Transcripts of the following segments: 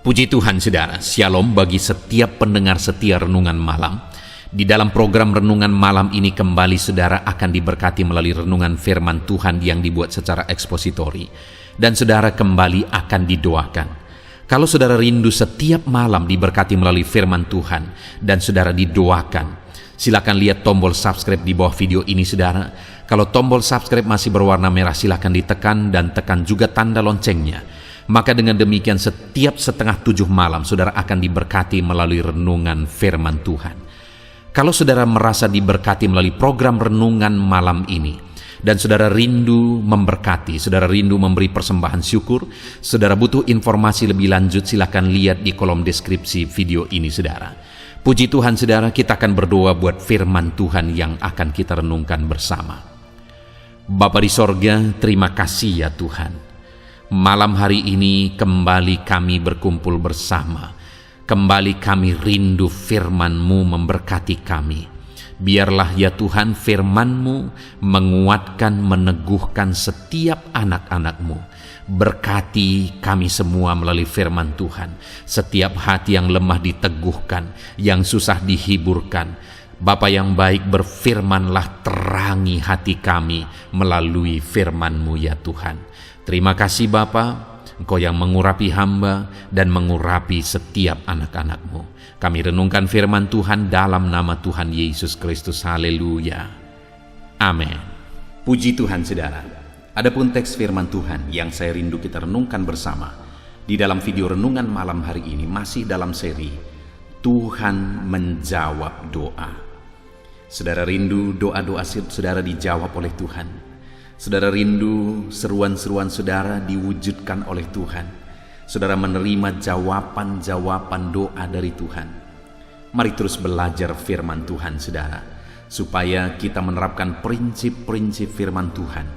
Puji Tuhan saudara, Shalom bagi setiap pendengar setia Renungan Malam. Di dalam program Renungan Malam ini kembali saudara akan diberkati melalui renungan firman Tuhan yang dibuat secara ekspositori. Dan saudara kembali akan didoakan. Kalau saudara rindu setiap malam diberkati melalui firman Tuhan dan saudara didoakan, silakan lihat tombol subscribe di bawah video ini saudara. Kalau tombol subscribe masih berwarna merah silakan ditekan dan tekan juga tanda loncengnya. Maka dengan demikian setiap 6:30 malam saudara akan diberkati melalui renungan firman Tuhan. Kalau saudara merasa diberkati melalui program renungan malam ini, dan saudara rindu memberkati, saudara rindu memberi persembahan syukur, saudara butuh informasi lebih lanjut, silakan lihat di kolom deskripsi video ini saudara. Puji Tuhan saudara, kita akan berdoa buat firman Tuhan yang akan kita renungkan bersama. Bapa di sorga, terima kasih ya Tuhan. Malam hari ini kembali kami berkumpul bersama. Kembali kami rindu firman-Mu memberkati kami. Biarlah ya Tuhan firman-Mu menguatkan, meneguhkan setiap anak-anak-Mu. Berkati kami semua melalui firman Tuhan. Setiap hati yang lemah diteguhkan, yang susah dihiburkan. Bapa yang baik, berfirmanlah, terangi hati kami melalui firman-Mu ya Tuhan. Terima kasih Bapa, Engkau yang mengurapi hamba dan mengurapi setiap anak-anak-Mu. Kami renungkan firman Tuhan dalam nama Tuhan Yesus Kristus. Haleluya. Amin. Puji Tuhan saudara. Adapun teks firman Tuhan yang saya rindu kita renungkan bersama di dalam video renungan malam hari ini masih dalam seri Tuhan menjawab doa. Saudara rindu doa-doa saudara dijawab oleh Tuhan. Saudara rindu seruan-seruan saudara diwujudkan oleh Tuhan. Saudara menerima jawaban-jawaban doa dari Tuhan. Mari terus belajar firman Tuhan saudara, supaya kita menerapkan prinsip-prinsip firman Tuhan.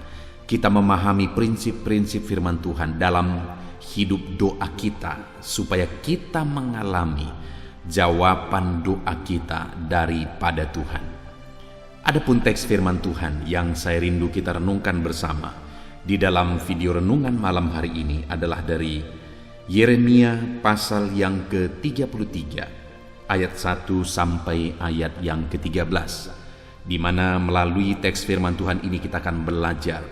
Kita memahami prinsip-prinsip firman Tuhan dalam hidup doa kita, supaya kita mengalami jawaban doa kita daripada Tuhan. Adapun teks firman Tuhan yang saya rindu kita renungkan bersama di dalam video renungan malam hari ini adalah dari Yeremia pasal yang ke-33 ayat 1 sampai ayat yang ke-13, di mana melalui teks firman Tuhan ini kita akan belajar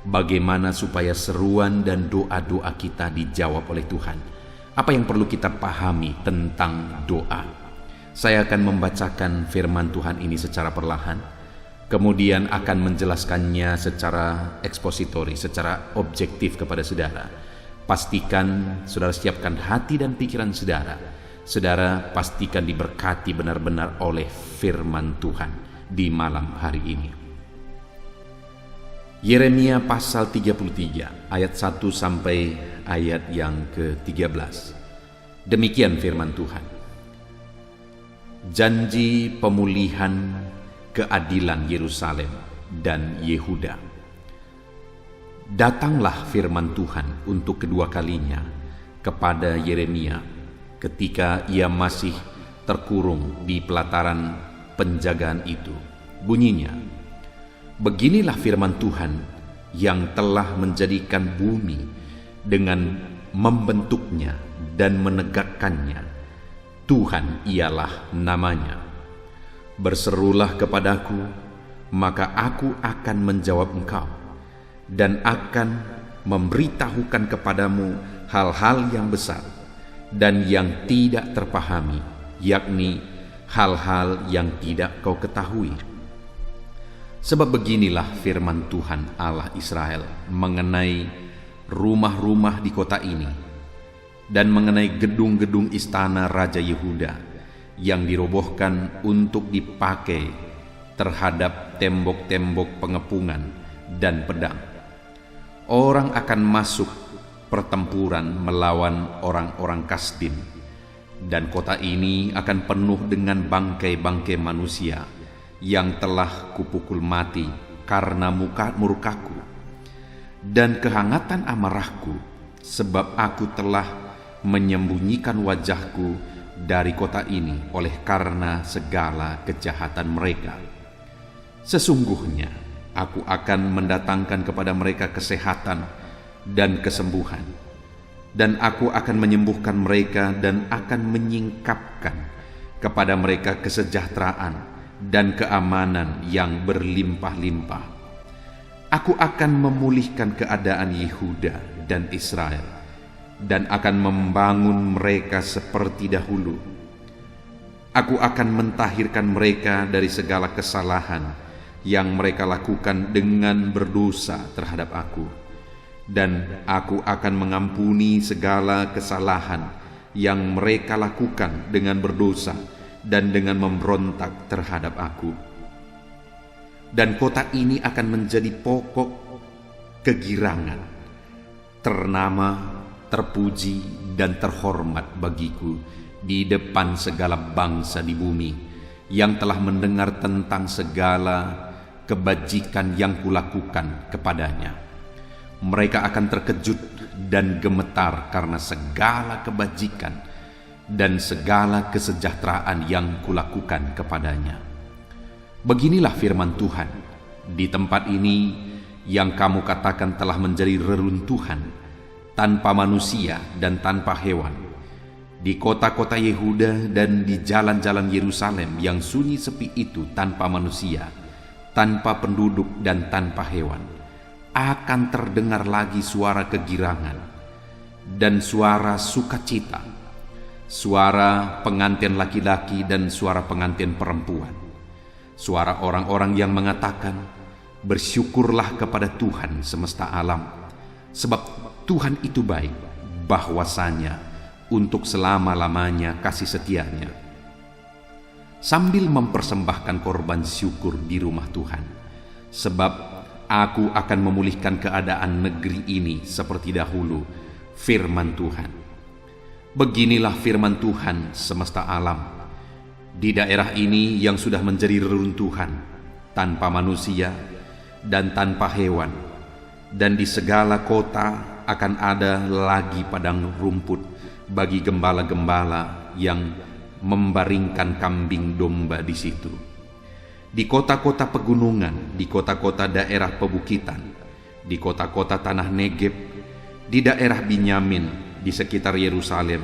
bagaimana supaya seruan dan doa-doa kita dijawab oleh Tuhan. Apa yang perlu kita pahami tentang doa? Saya akan membacakan firman Tuhan ini secara perlahan, kemudian akan menjelaskannya secara ekspositori, secara objektif kepada saudara. Pastikan saudara siapkan hati dan pikiran saudara. Saudara pastikan diberkati benar-benar oleh firman Tuhan di malam hari ini. Yeremia pasal 33 ayat 1 sampai ayat yang ke-13. Demikian firman Tuhan. Janji pemulihan keadilan Yerusalem dan Yehuda. Datanglah firman Tuhan untuk kedua kalinya kepada Yeremia ketika ia masih terkurung di pelataran penjagaan itu. Bunyinya, beginilah firman Tuhan yang telah menjadikan bumi dengan membentuknya dan menegakkannya. Tuhan ialah namanya. Berserulah kepadaku, maka aku akan menjawab engkau, dan akan memberitahukan kepadamu hal-hal yang besar dan yang tidak terpahami, yakni hal-hal yang tidak kau ketahui. Sebab beginilah firman Tuhan Allah Israel mengenai rumah-rumah di kota ini, dan mengenai gedung-gedung istana Raja Yehuda, yang dirobohkan untuk dipakai terhadap tembok-tembok pengepungan dan pedang. Orang akan masuk pertempuran melawan orang-orang Kasdim, dan kota ini akan penuh dengan bangkai-bangkai manusia yang telah kupukul mati karena murkaku dan kehangatan amarahku, sebab aku telah menyembunyikan wajahku dari kota ini oleh karena segala kejahatan mereka. Sesungguhnya aku akan mendatangkan kepada mereka kesehatan dan kesembuhan, Dan aku akan menyembuhkan mereka dan akan menyingkapkan kepada mereka kesejahteraan dan keamanan yang berlimpah-limpah. Aku akan memulihkan keadaan Yehuda dan Israel dan akan membangun mereka seperti dahulu. Aku akan mentahirkan mereka dari segala kesalahan yang mereka lakukan dengan berdosa terhadap aku. Dan aku akan mengampuni segala kesalahan yang mereka lakukan dengan berdosa dan dengan memberontak terhadap aku. Dan kota ini akan menjadi pokok kegirangan, ternama, terpuji, dan terhormat bagiku di depan segala bangsa di bumi yang telah mendengar tentang segala kebajikan yang kulakukan kepadanya. Mereka akan terkejut dan gemetar karena segala kebajikan dan segala kesejahteraan yang kulakukan kepadanya. Beginilah firman Tuhan, di tempat ini yang kamu katakan telah menjadi reruntuhan, tanpa manusia dan tanpa hewan, di kota-kota Yehuda dan di jalan-jalan Yerusalem yang sunyi sepi itu tanpa manusia, tanpa penduduk dan tanpa hewan, akan terdengar lagi suara kegirangan dan suara sukacita, suara pengantin laki-laki dan suara pengantin perempuan, suara orang-orang yang mengatakan, "Bersyukurlah kepada Tuhan semesta alam, sebab Tuhan itu baik, bahwasanya untuk selama-lamanya kasih setianya," sambil mempersembahkan korban syukur di rumah Tuhan. Sebab aku akan memulihkan keadaan negeri ini seperti dahulu, firman Tuhan. Beginilah firman Tuhan semesta alam. Di daerah ini yang sudah menjadi reruntuhan, tanpa manusia dan tanpa hewan, dan di segala kota akan ada lagi padang rumput bagi gembala-gembala yang membaringkan kambing domba di situ. Di kota-kota pegunungan, di kota-kota daerah pebukitan, di kota-kota tanah Negeb, di daerah Binyamin, di sekitar Yerusalem,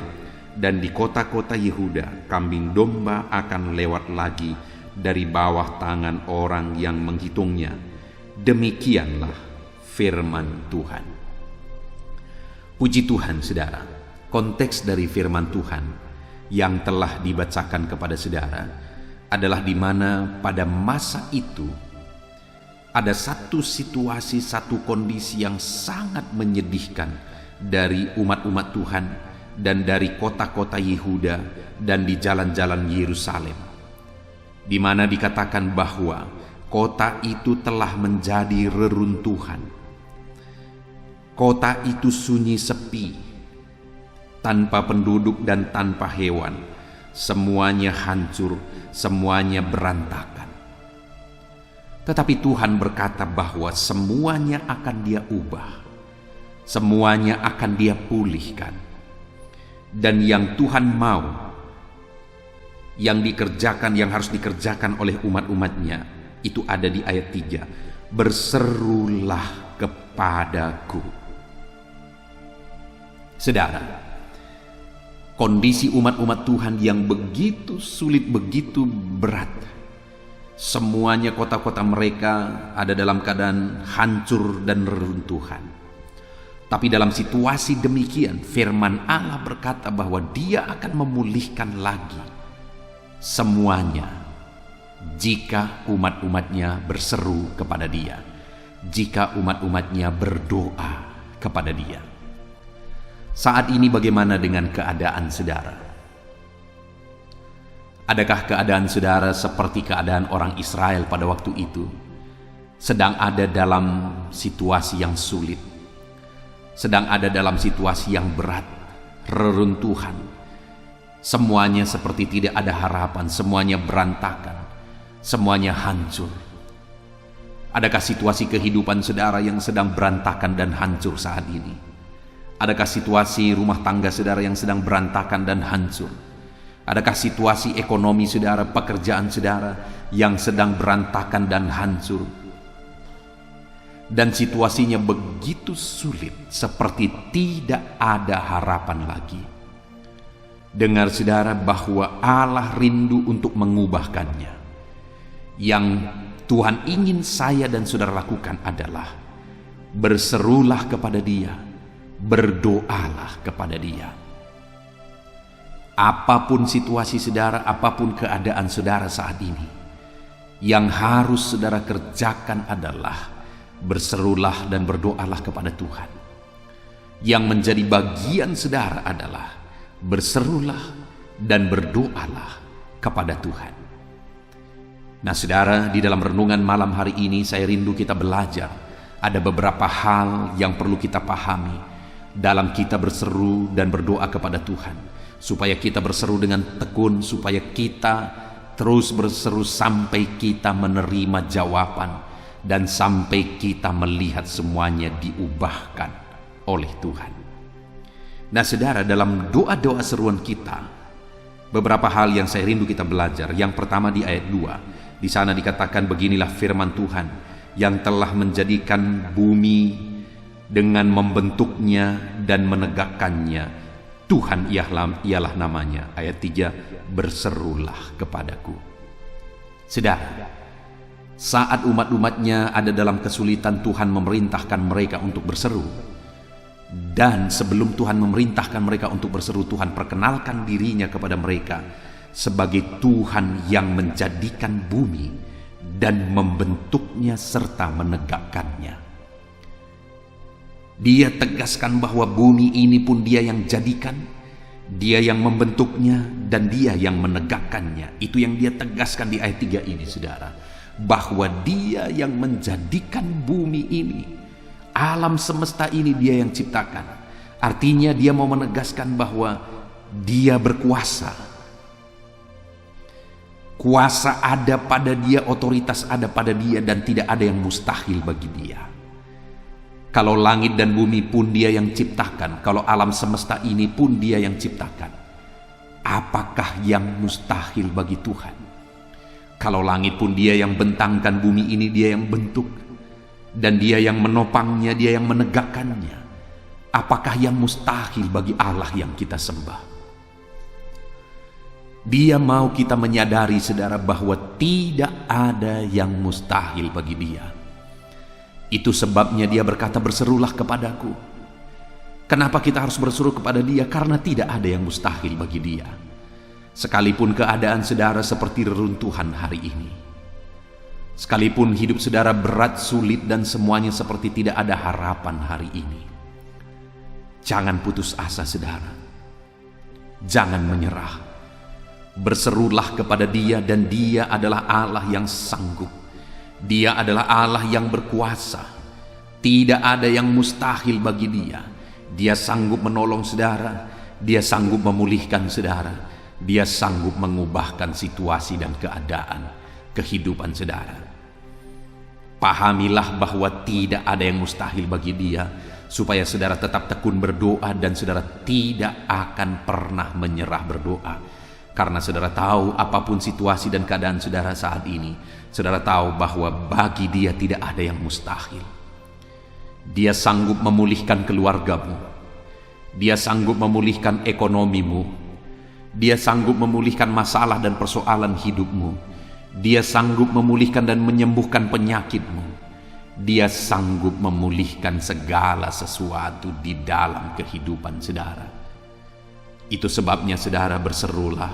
dan di kota-kota Yehuda, kambing domba akan lewat lagi dari bawah tangan orang yang menghitungnya. Demikianlah firman Tuhan. Puji Tuhan, saudara. Konteks dari firman Tuhan yang telah dibacakan kepada saudara adalah di mana pada masa itu ada satu situasi, satu kondisi yang sangat menyedihkan dari umat-umat Tuhan dan dari kota-kota Yehuda dan di jalan-jalan Yerusalem, di mana dikatakan bahwa kota itu telah menjadi reruntuhan. Kota itu sunyi sepi, tanpa penduduk dan tanpa hewan. Semuanya hancur, semuanya berantakan. Tetapi Tuhan berkata bahwa semuanya akan Dia ubah, semuanya akan Dia pulihkan. Dan yang Tuhan mau, yang dikerjakan, yang harus dikerjakan oleh umat-umatnya, itu ada di ayat 3. Berserulah kepadaku. Saudara, kondisi umat-umat Tuhan yang begitu sulit, begitu berat. Semuanya kota-kota mereka ada dalam keadaan hancur dan reruntuhan. Tapi dalam situasi demikian, firman Allah berkata bahwa Dia akan memulihkan lagi semuanya jika umat-umatnya berseru kepada Dia, jika umat-umatnya berdoa kepada Dia. Saat ini bagaimana dengan keadaan saudara? Adakah keadaan saudara seperti keadaan orang Israel pada waktu itu? Sedang ada dalam situasi yang sulit, sedang ada dalam situasi yang berat, reruntuhan. Semuanya seperti tidak ada harapan, semuanya berantakan, semuanya hancur. Adakah situasi kehidupan saudara yang sedang berantakan dan hancur saat ini? Adakah situasi rumah tangga saudara yang sedang berantakan dan hancur? Adakah situasi ekonomi saudara, pekerjaan saudara yang sedang berantakan dan hancur? dan situasinya begitu sulit, seperti tidak ada harapan lagi. Dengar saudara bahwa Allah rindu untuk mengubahkannya. Yang Tuhan ingin saya dan saudara lakukan adalah berserulah kepada Dia, berdoalah kepada Dia. Apapun situasi saudara, apapun keadaan saudara saat ini, yang harus saudara kerjakan adalah berserulah dan berdoalah kepada Tuhan. Yang menjadi bagian saudara adalah berserulah dan berdoalah kepada Tuhan. Nah saudara, di dalam renungan malam hari ini saya rindu kita belajar. Ada beberapa hal yang perlu kita pahami dalam kita berseru dan berdoa kepada Tuhan, supaya kita berseru dengan tekun, supaya kita terus berseru sampai kita menerima jawaban dan sampai kita melihat semuanya diubahkan oleh Tuhan. Nah saudara, dalam doa-doa seruan kita, beberapa hal yang saya rindu kita belajar. Yang pertama di ayat 2, di sana dikatakan beginilah firman Tuhan yang telah menjadikan bumi dengan membentuknya dan menegakkannya. Tuhan ialah namanya. Ayat 3, berserulah kepadaku. Saudara, saat umat-umatnya ada dalam kesulitan, Tuhan memerintahkan mereka untuk berseru. Dan sebelum Tuhan memerintahkan mereka untuk berseru, Tuhan perkenalkan dirinya kepada mereka sebagai Tuhan yang menjadikan bumi dan membentuknya serta menegakkannya. Dia tegaskan bahwa bumi ini pun Dia yang jadikan, Dia yang membentuknya, dan Dia yang menegakkannya. Itu yang Dia tegaskan di ayat 3 ini saudara, bahwa Dia yang menjadikan bumi ini, alam semesta ini Dia yang ciptakan. Artinya Dia mau menegaskan bahwa Dia berkuasa. Kuasa ada pada Dia, otoritas ada pada Dia, dan tidak ada yang mustahil bagi Dia. Kalau langit dan bumi pun Dia yang ciptakan, kalau alam semesta ini pun Dia yang ciptakan, apakah yang mustahil bagi Tuhan? Kalau langit pun Dia yang bentangkan, bumi ini Dia yang bentuk, dan Dia yang menopangnya, Dia yang menegakkannya, apakah yang mustahil bagi Allah yang kita sembah? Dia mau kita menyadari saudara bahwa tidak ada yang mustahil bagi Dia. Itu sebabnya Dia berkata, berserulah kepadaku. Kenapa kita harus berseru kepada Dia? Karena tidak ada yang mustahil bagi Dia. Sekalipun keadaan saudara seperti reruntuhan hari ini, sekalipun hidup saudara berat, sulit, dan semuanya seperti tidak ada harapan hari ini, jangan putus asa saudara. Jangan menyerah. Berserulah kepada Dia, dan Dia adalah Allah yang sanggup. Dia adalah Allah yang berkuasa. Tidak ada yang mustahil bagi Dia. Dia sanggup menolong saudara. Dia sanggup memulihkan saudara. Dia sanggup mengubahkan situasi dan keadaan kehidupan saudara. Pahamilah bahwa tidak ada yang mustahil bagi Dia, supaya saudara tetap tekun berdoa dan saudara tidak akan pernah menyerah berdoa. Karena saudara tahu apapun situasi dan keadaan saudara saat ini, saudara tahu bahwa bagi Dia tidak ada yang mustahil. Dia sanggup memulihkan keluargamu. Dia sanggup memulihkan ekonomimu. Dia sanggup memulihkan masalah dan persoalan hidupmu. Dia sanggup memulihkan dan menyembuhkan penyakitmu. Dia sanggup memulihkan segala sesuatu di dalam kehidupan saudara. Itu sebabnya saudara berserulah,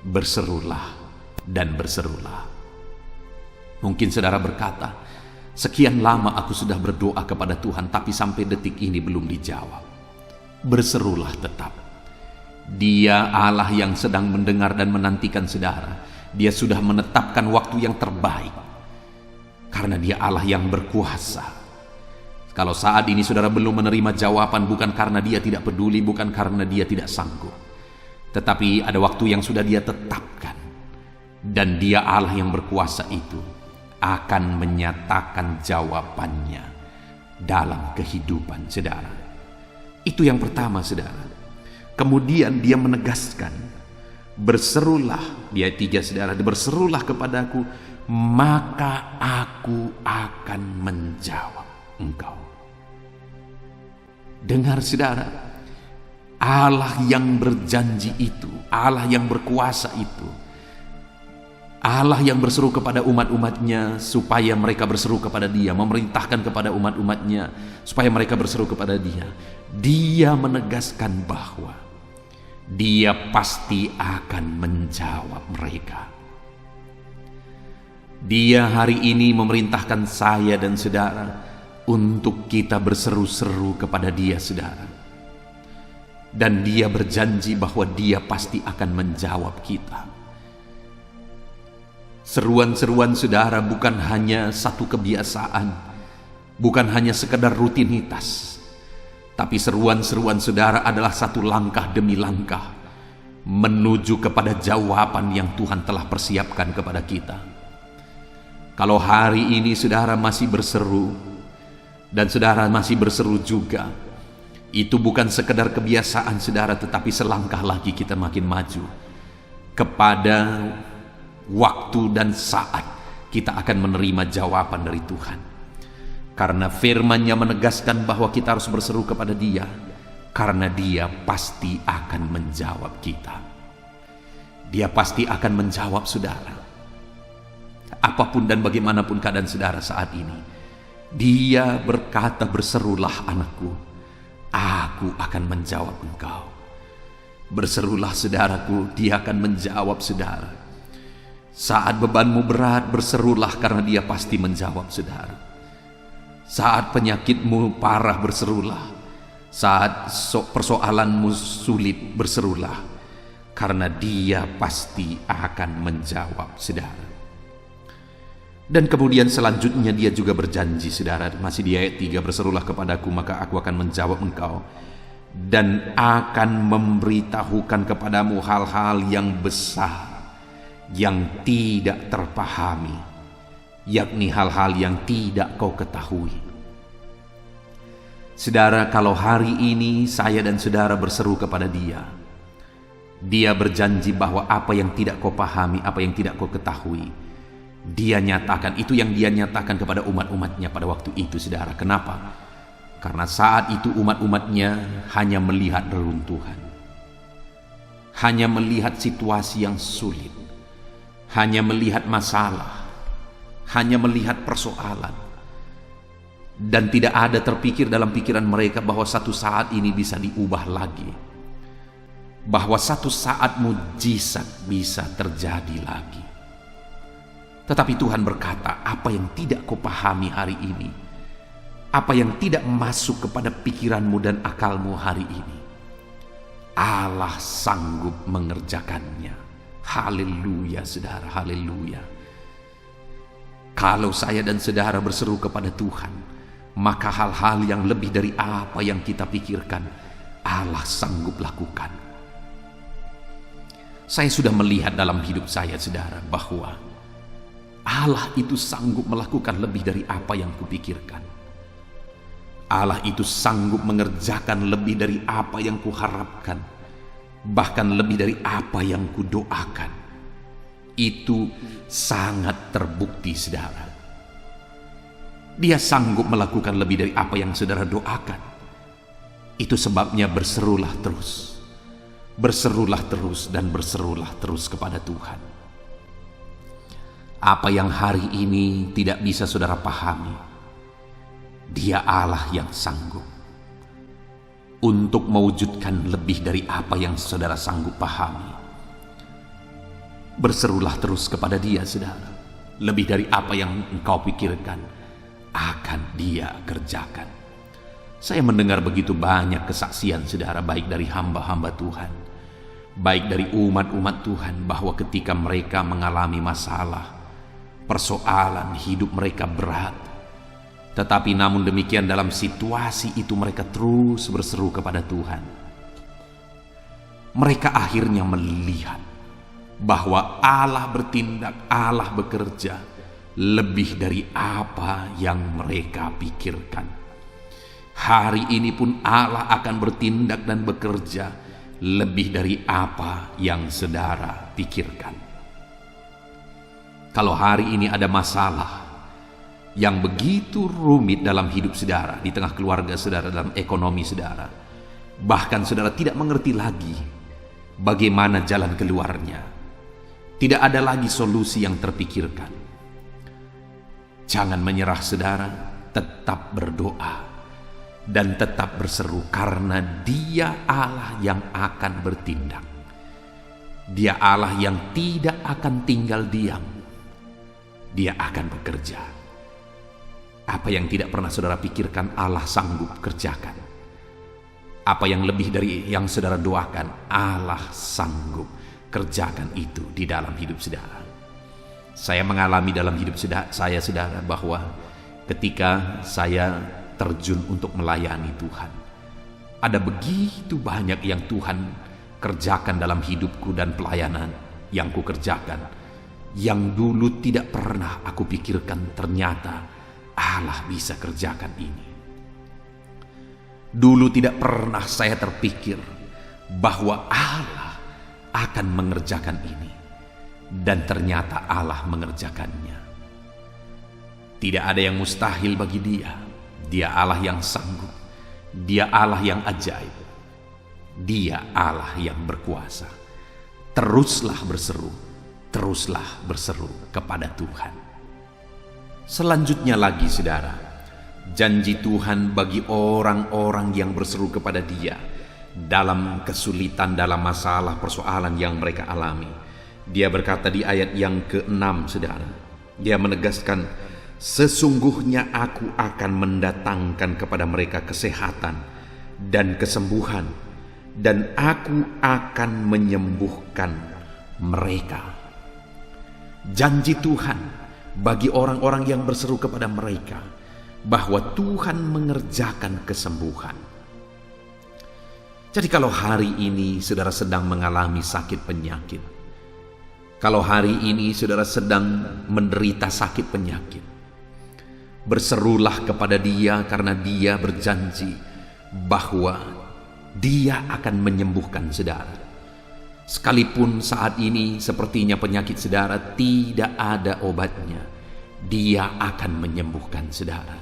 berserulah, dan berserulah. Mungkin saudara berkata, sekian lama aku sudah berdoa kepada Tuhan, tapi sampai detik ini belum dijawab. Berserulah tetap. Dia Allah yang sedang mendengar dan menantikan saudara. Dia sudah menetapkan waktu yang terbaik, karena Dia Allah yang berkuasa. Kalau saat ini saudara belum menerima jawaban, bukan karena Dia tidak peduli, bukan karena Dia tidak sanggup, tetapi ada waktu yang sudah Dia tetapkan, dan Dia Allah yang berkuasa itu akan menyatakan jawabannya dalam kehidupan saudara. Itu yang pertama saudara. Kemudian Dia menegaskan Berserulah, di ayat 3 saudara, berserulah kepadaku, maka aku akan menjawab engkau. Dengar saudara, Allah yang berjanji itu, Allah yang berkuasa itu, Allah yang berseru kepada umat-umatnya supaya mereka berseru kepada Dia, memerintahkan kepada umat-umatnya supaya mereka berseru kepada Dia. Dia menegaskan bahwa Dia pasti akan menjawab mereka. Dia hari ini memerintahkan saya dan saudara untuk kita berseru-seru kepada Dia, saudara. Dan Dia berjanji bahwa Dia pasti akan menjawab kita. Seruan-seruan saudara bukan hanya satu kebiasaan, bukan hanya sekedar rutinitas, tapi seruan-seruan saudara adalah satu langkah demi langkah menuju kepada jawaban yang Tuhan telah persiapkan kepada kita. Kalau hari ini saudara masih berseru dan saudara masih berseru juga, itu bukan sekedar kebiasaan saudara, tetapi selangkah lagi kita makin maju kepada waktu dan saat kita akan menerima jawaban dari Tuhan. Karena firman-Nya menegaskan bahwa kita harus berseru kepada Dia, karena Dia pasti akan menjawab kita. Dia pasti akan menjawab saudara. Apapun dan bagaimanapun keadaan saudara saat ini, Dia berkata, berserulah anakku, aku akan menjawab engkau. Berserulah saudaraku, Dia akan menjawab saudara. Saat bebanmu berat, berserulah karena Dia pasti menjawab saudara. Saat penyakitmu parah, berserulah. Saat persoalanmu sulit, berserulah karena Dia pasti akan menjawab saudara. Dan kemudian selanjutnya Dia juga berjanji saudara, masih di ayat 3, berserulah kepadaku maka aku akan menjawab engkau dan akan memberitahukan kepadamu hal-hal yang besar yang tidak terpahami, yakni hal-hal yang tidak kau ketahui. Saudara, kalau hari ini saya dan saudara berseru kepada Dia, Dia berjanji bahwa apa yang tidak kau pahami, apa yang tidak kau ketahui, Dia nyatakan. Itu yang Dia nyatakan kepada umat-umatnya pada waktu itu, saudara. Kenapa? Karena saat itu umat-umatnya hanya melihat reruntuhan, hanya melihat situasi yang sulit, hanya melihat masalah, hanya melihat persoalan, dan tidak ada terpikir dalam pikiran mereka bahwa satu saat ini bisa diubah lagi, bahwa satu saat mujizat bisa terjadi lagi. Tetapi Tuhan berkata, apa yang tidak kau pahami hari ini, apa yang tidak masuk kepada pikiranmu dan akalmu hari ini, Allah sanggup mengerjakannya. Haleluya saudara, haleluya. Kalau saya dan saudara berseru kepada Tuhan, maka hal-hal yang lebih dari apa yang kita pikirkan, Allah sanggup lakukan. Saya sudah melihat dalam hidup saya saudara, bahwa Allah itu sanggup melakukan lebih dari apa yang kupikirkan. Allah itu sanggup mengerjakan lebih dari apa yang kuharapkan, bahkan lebih dari apa yang kudoakan. Itu sangat terbukti saudara. Dia sanggup melakukan lebih dari apa yang saudara doakan. Itu sebabnya berserulah terus, berserulah terus, dan berserulah terus kepada Tuhan. Apa yang hari ini tidak bisa saudara pahami, Dia Allah yang sanggup untuk mewujudkan lebih dari apa yang saudara sanggup pahami. Berserulah terus kepada Dia saudara. Lebih dari apa yang engkau pikirkan akan Dia kerjakan. Saya mendengar begitu banyak kesaksian saudara, baik dari hamba-hamba Tuhan, baik dari umat-umat Tuhan, bahwa ketika mereka mengalami masalah, persoalan hidup mereka berat, tetapi namun demikian dalam situasi itu mereka terus berseru kepada Tuhan. Mereka akhirnya melihat bahwa Allah bertindak, Allah bekerja lebih dari apa yang mereka pikirkan. Hari ini pun Allah akan bertindak dan bekerja lebih dari apa yang saudara pikirkan. Kalau hari ini ada masalah yang begitu rumit dalam hidup saudara, di tengah keluarga saudara, dalam ekonomi saudara, bahkan saudara tidak mengerti lagi bagaimana jalan keluarnya, tidak ada lagi solusi yang terpikirkan, jangan menyerah saudara, tetap berdoa dan tetap berseru, karena Dia Allah yang akan bertindak. Dia Allah yang tidak akan tinggal diam. Dia akan bekerja. Apa yang tidak pernah saudara pikirkan, Allah sanggup kerjakan. Apa yang lebih dari yang saudara doakan, Allah sanggup kerjakan itu di dalam hidup saudara. Saya mengalami dalam hidup saya saudara, bahwa ketika saya terjun untuk melayani Tuhan, ada begitu banyak yang Tuhan kerjakan dalam hidupku dan pelayanan yang ku kerjakan, yang dulu tidak pernah aku pikirkan ternyata Allah bisa kerjakan ini. Dulu tidak pernah saya terpikir bahwa Allah akan mengerjakan ini, dan ternyata Allah mengerjakannya. Tidak ada yang mustahil bagi Dia. Dia Allah yang sanggup. Dia Allah yang ajaib. Dia Allah yang berkuasa. Teruslah berseru, teruslah berseru kepada Tuhan. Selanjutnya lagi saudara, janji Tuhan bagi orang-orang yang berseru kepada Dia dalam kesulitan, dalam masalah, persoalan yang mereka alami. Dia berkata di ayat yang ke-6 saudara, Dia menegaskan, sesungguhnya aku akan mendatangkan kepada mereka kesehatan dan kesembuhan, dan aku akan menyembuhkan mereka. Janji Tuhan bagi orang-orang yang berseru kepada mereka, bahwa Tuhan mengerjakan kesembuhan. Jadi kalau hari ini saudara sedang mengalami sakit penyakit, kalau hari ini saudara sedang menderita sakit penyakit, berserulah kepada Dia, karena Dia berjanji bahwa Dia akan menyembuhkan saudara. Sekalipun saat ini sepertinya penyakit saudara tidak ada obatnya, Dia akan menyembuhkan saudara.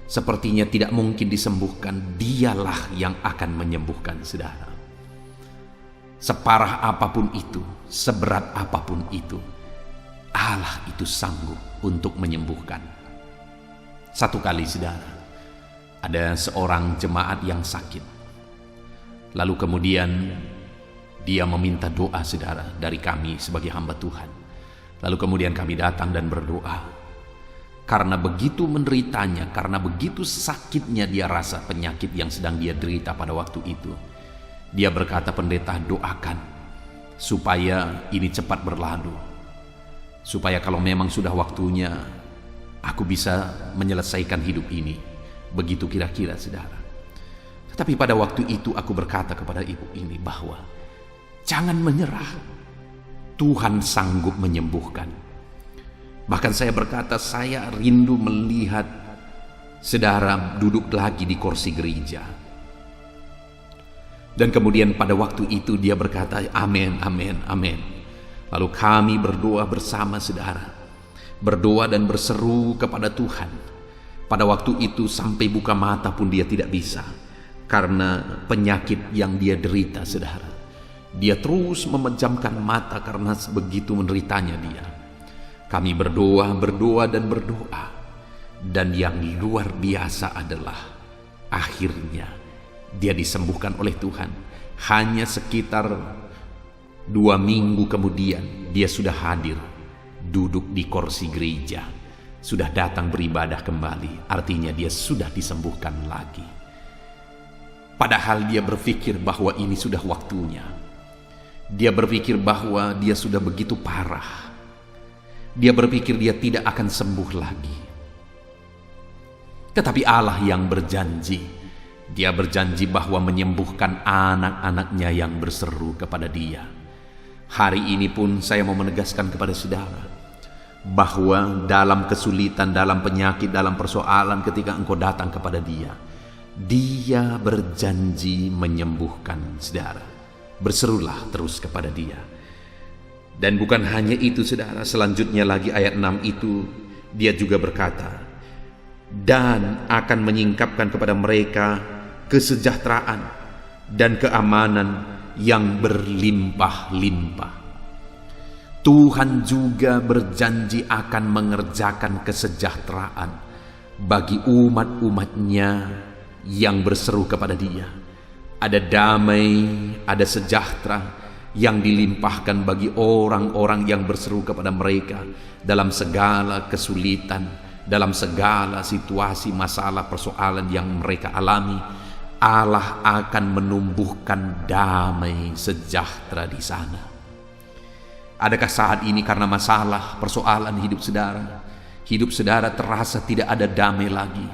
Sepertinya tidak mungkin disembuhkan, Dialah yang akan menyembuhkan saudara. Separah apapun itu, seberat apapun itu, Allah itu sanggup untuk menyembuhkan. Satu kali saudara, ada seorang jemaat yang sakit. Lalu kemudian dia meminta doa saudara dari kami sebagai hamba Tuhan. Lalu kemudian kami datang dan berdoa. Karena begitu menderitanya, karena begitu sakitnya dia rasa penyakit yang sedang dia derita pada waktu itu, dia berkata, pendeta doakan supaya ini cepat berlalu, supaya kalau memang sudah waktunya aku bisa menyelesaikan hidup ini. Begitu kira-kira saudara. Tetapi pada waktu itu aku berkata kepada ibu ini bahwa jangan menyerah, Tuhan sanggup menyembuhkan. Bahkan saya berkata, saya rindu melihat saudara duduk lagi di kursi gereja. Dan kemudian pada waktu itu dia berkata, amin, amin, amin. Lalu kami berdoa bersama saudara, berdoa dan berseru kepada Tuhan. Pada waktu itu sampai buka mata pun dia tidak bisa, karena penyakit yang dia derita saudara. Dia terus memejamkan mata karena begitu menderitanya dia. Kami berdoa dan berdoa, dan yang luar biasa adalah akhirnya dia disembuhkan oleh Tuhan. Hanya sekitar 2 minggu kemudian dia sudah hadir, duduk di kursi gereja, sudah datang beribadah kembali. Artinya dia sudah disembuhkan lagi. Padahal dia berpikir bahwa ini sudah waktunya. Dia berpikir bahwa dia sudah begitu parah. Dia berpikir dia tidak akan sembuh lagi. Tetapi Allah yang berjanji, Dia berjanji bahwa menyembuhkan anak-anaknya yang berseru kepada Dia. Hari ini pun saya mau menegaskan kepada saudara, bahwa dalam kesulitan, dalam penyakit, dalam persoalan, ketika engkau datang kepada Dia, Dia berjanji menyembuhkan saudara. berserulah terus kepada Dia. Dan bukan hanya itu saudara, selanjutnya lagi ayat 6 itu Dia juga berkata, dan akan menyingkapkan kepada mereka kesejahteraan dan keamanan yang berlimpah-limpah. Tuhan juga berjanji akan mengerjakan kesejahteraan bagi umat-umatnya yang berseru kepada Dia. Ada damai, ada sejahtera yang dilimpahkan bagi orang-orang yang berseru kepada mereka dalam segala kesulitan, dalam segala situasi, masalah, persoalan yang mereka alami. Allah akan menumbuhkan damai sejahtera di sana. Adakah saat ini karena masalah, persoalan hidup saudara terasa tidak ada damai lagi?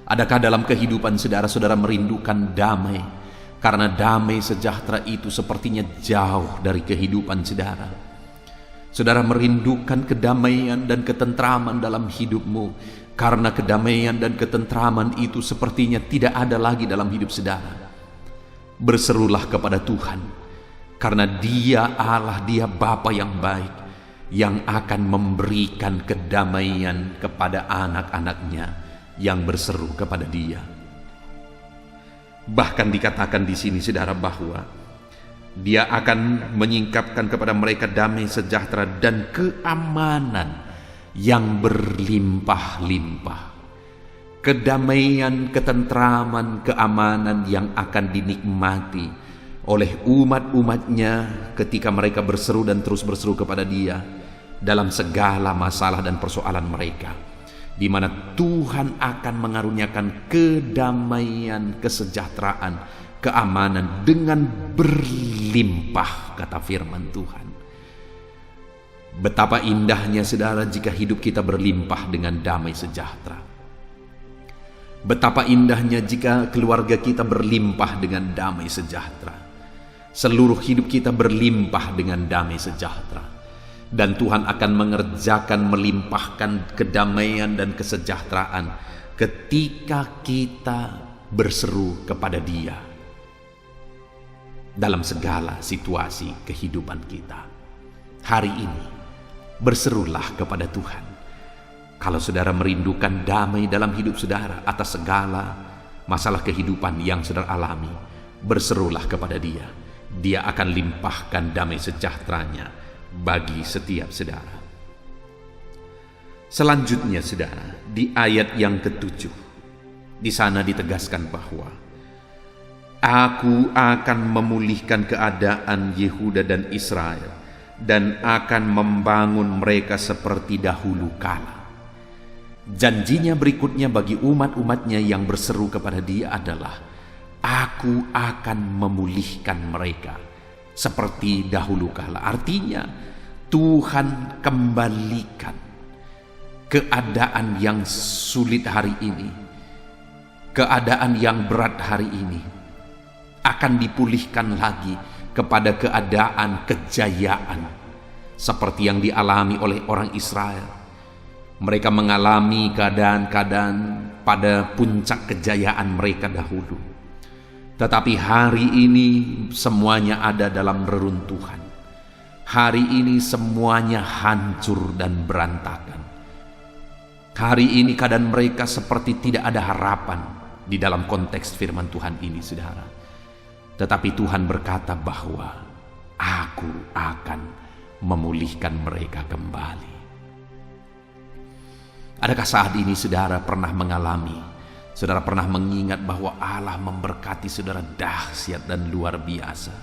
Adakah dalam kehidupan saudara merindukan damai? Karena damai sejahtera itu sepertinya jauh dari kehidupan saudara. Saudara merindukan kedamaian dan ketentraman dalam hidupmu, karena kedamaian dan ketentraman itu sepertinya tidak ada lagi dalam hidup saudara. Berserulah kepada Tuhan, karena Dia Allah, Dia Bapa yang baik, yang akan memberikan kedamaian kepada anak-anaknya yang berseru kepada Dia. Bahkan dikatakan di sini saudara bahwa Dia akan menyingkapkan kepada mereka damai sejahtera dan keamanan yang berlimpah-limpah. Kedamaian, ketentraman, keamanan yang akan dinikmati oleh umat-umatnya ketika mereka berseru dan terus berseru kepada Dia dalam segala masalah dan persoalan mereka, di mana Tuhan akan mengaruniakan kedamaian, kesejahteraan, keamanan dengan berlimpah, kata firman Tuhan. Betapa indahnya saudara jika hidup kita berlimpah dengan damai sejahtera. Betapa indahnya jika keluarga kita berlimpah dengan damai sejahtera. Seluruh hidup kita berlimpah dengan damai sejahtera. Dan Tuhan akan mengerjakan, melimpahkan kedamaian dan kesejahteraan ketika kita berseru kepada Dia dalam segala situasi kehidupan kita. Hari ini berserulah kepada Tuhan. Kalau saudara merindukan damai dalam hidup saudara atas segala masalah kehidupan yang saudara alami, berserulah kepada Dia. Dia akan limpahkan damai sejahteranya bagi setiap saudara. Selanjutnya saudara, di ayat yang ke-7, di sana ditegaskan bahwa Aku akan memulihkan keadaan Yehuda dan Israel dan akan membangun mereka seperti dahulu kala. Janjinya berikutnya bagi umat-umatnya yang berseru kepada Dia adalah, Aku akan memulihkan mereka seperti dahulu kala. Artinya Tuhan kembalikan keadaan yang sulit hari ini, keadaan yang berat hari ini akan dipulihkan lagi kepada keadaan kejayaan seperti yang dialami oleh orang Israel. Mereka mengalami keadaan-keadaan pada puncak kejayaan mereka dahulu, tetapi hari ini semuanya ada dalam reruntuhan. Hari ini semuanya hancur dan berantakan. Hari ini keadaan mereka seperti tidak ada harapan di dalam konteks firman Tuhan ini, saudara. Tetapi Tuhan berkata bahwa Aku akan memulihkan mereka kembali. Adakah saat ini saudara pernah mengalami, saudara pernah mengingat bahwa Allah memberkati saudara dahsyat dan luar biasa?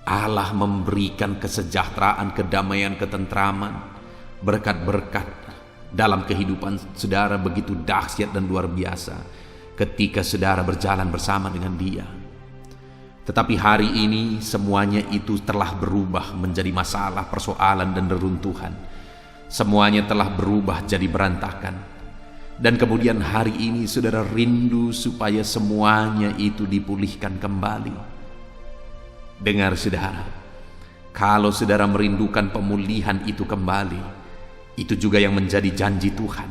Allah memberikan kesejahteraan, kedamaian, ketentraman, berkat-berkat dalam kehidupan saudara begitu dahsyat dan luar biasa ketika saudara berjalan bersama dengan Dia. Tetapi hari ini semuanya itu telah berubah menjadi masalah, persoalan, dan reruntuhan. Semuanya telah berubah jadi berantakan. Dan kemudian hari ini saudara rindu supaya semuanya itu dipulihkan kembali. Dengar saudara, kalau saudara merindukan pemulihan itu kembali, itu juga yang menjadi janji Tuhan,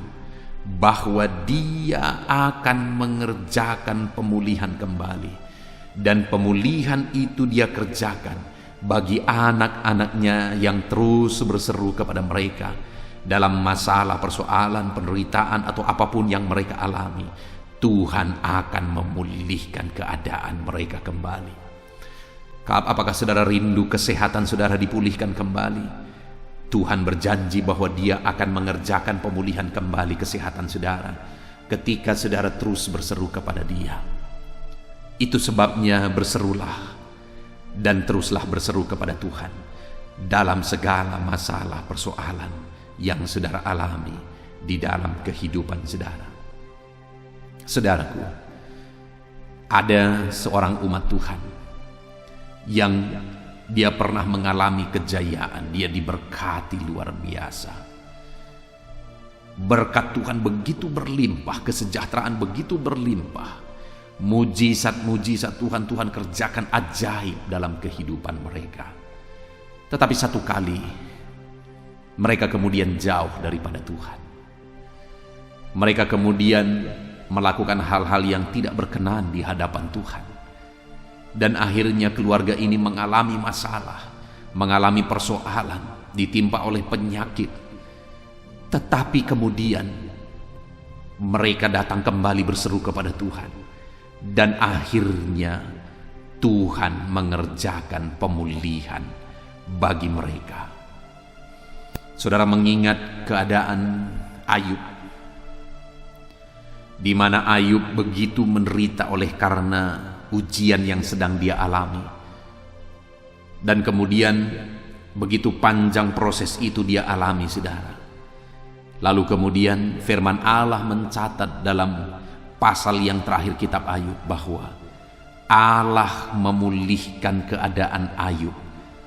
bahwa Dia akan mengerjakan pemulihan kembali. Dan pemulihan itu Dia kerjakan bagi anak-anaknya yang terus berseru kepada mereka dalam masalah, persoalan, penderitaan atau apapun yang mereka alami. Tuhan akan memulihkan keadaan mereka kembali. Apakah saudara rindu kesehatan saudara dipulihkan kembali? Tuhan berjanji bahwa Dia akan mengerjakan pemulihan kembali kesehatan saudara ketika saudara terus berseru kepada Dia. Itu sebabnya berserulah dan teruslah berseru kepada Tuhan dalam segala masalah persoalan yang saudara alami di dalam kehidupan saudara. Saudaraku, ada seorang umat Tuhan yang dia pernah mengalami kejayaan, dia diberkati luar biasa. Berkat Tuhan begitu berlimpah, kesejahteraan begitu berlimpah. Mujizat-mujizat Tuhan kerjakan ajaib dalam kehidupan mereka. Tetapi satu kali mereka kemudian jauh daripada Tuhan. Mereka kemudian melakukan hal-hal yang tidak berkenan di hadapan Tuhan. Dan akhirnya keluarga ini mengalami masalah, mengalami persoalan, ditimpa oleh penyakit. Tetapi kemudian mereka datang kembali berseru kepada Tuhan. Dan akhirnya Tuhan mengerjakan pemulihan bagi mereka. Saudara mengingat keadaan Ayub, di mana Ayub begitu menderita oleh karena ujian yang sedang dia alami. Dan kemudian begitu panjang proses itu dia alami, saudara. Lalu kemudian firman Allah mencatat dalam pasal yang terakhir kitab Ayub bahwa Allah memulihkan keadaan Ayub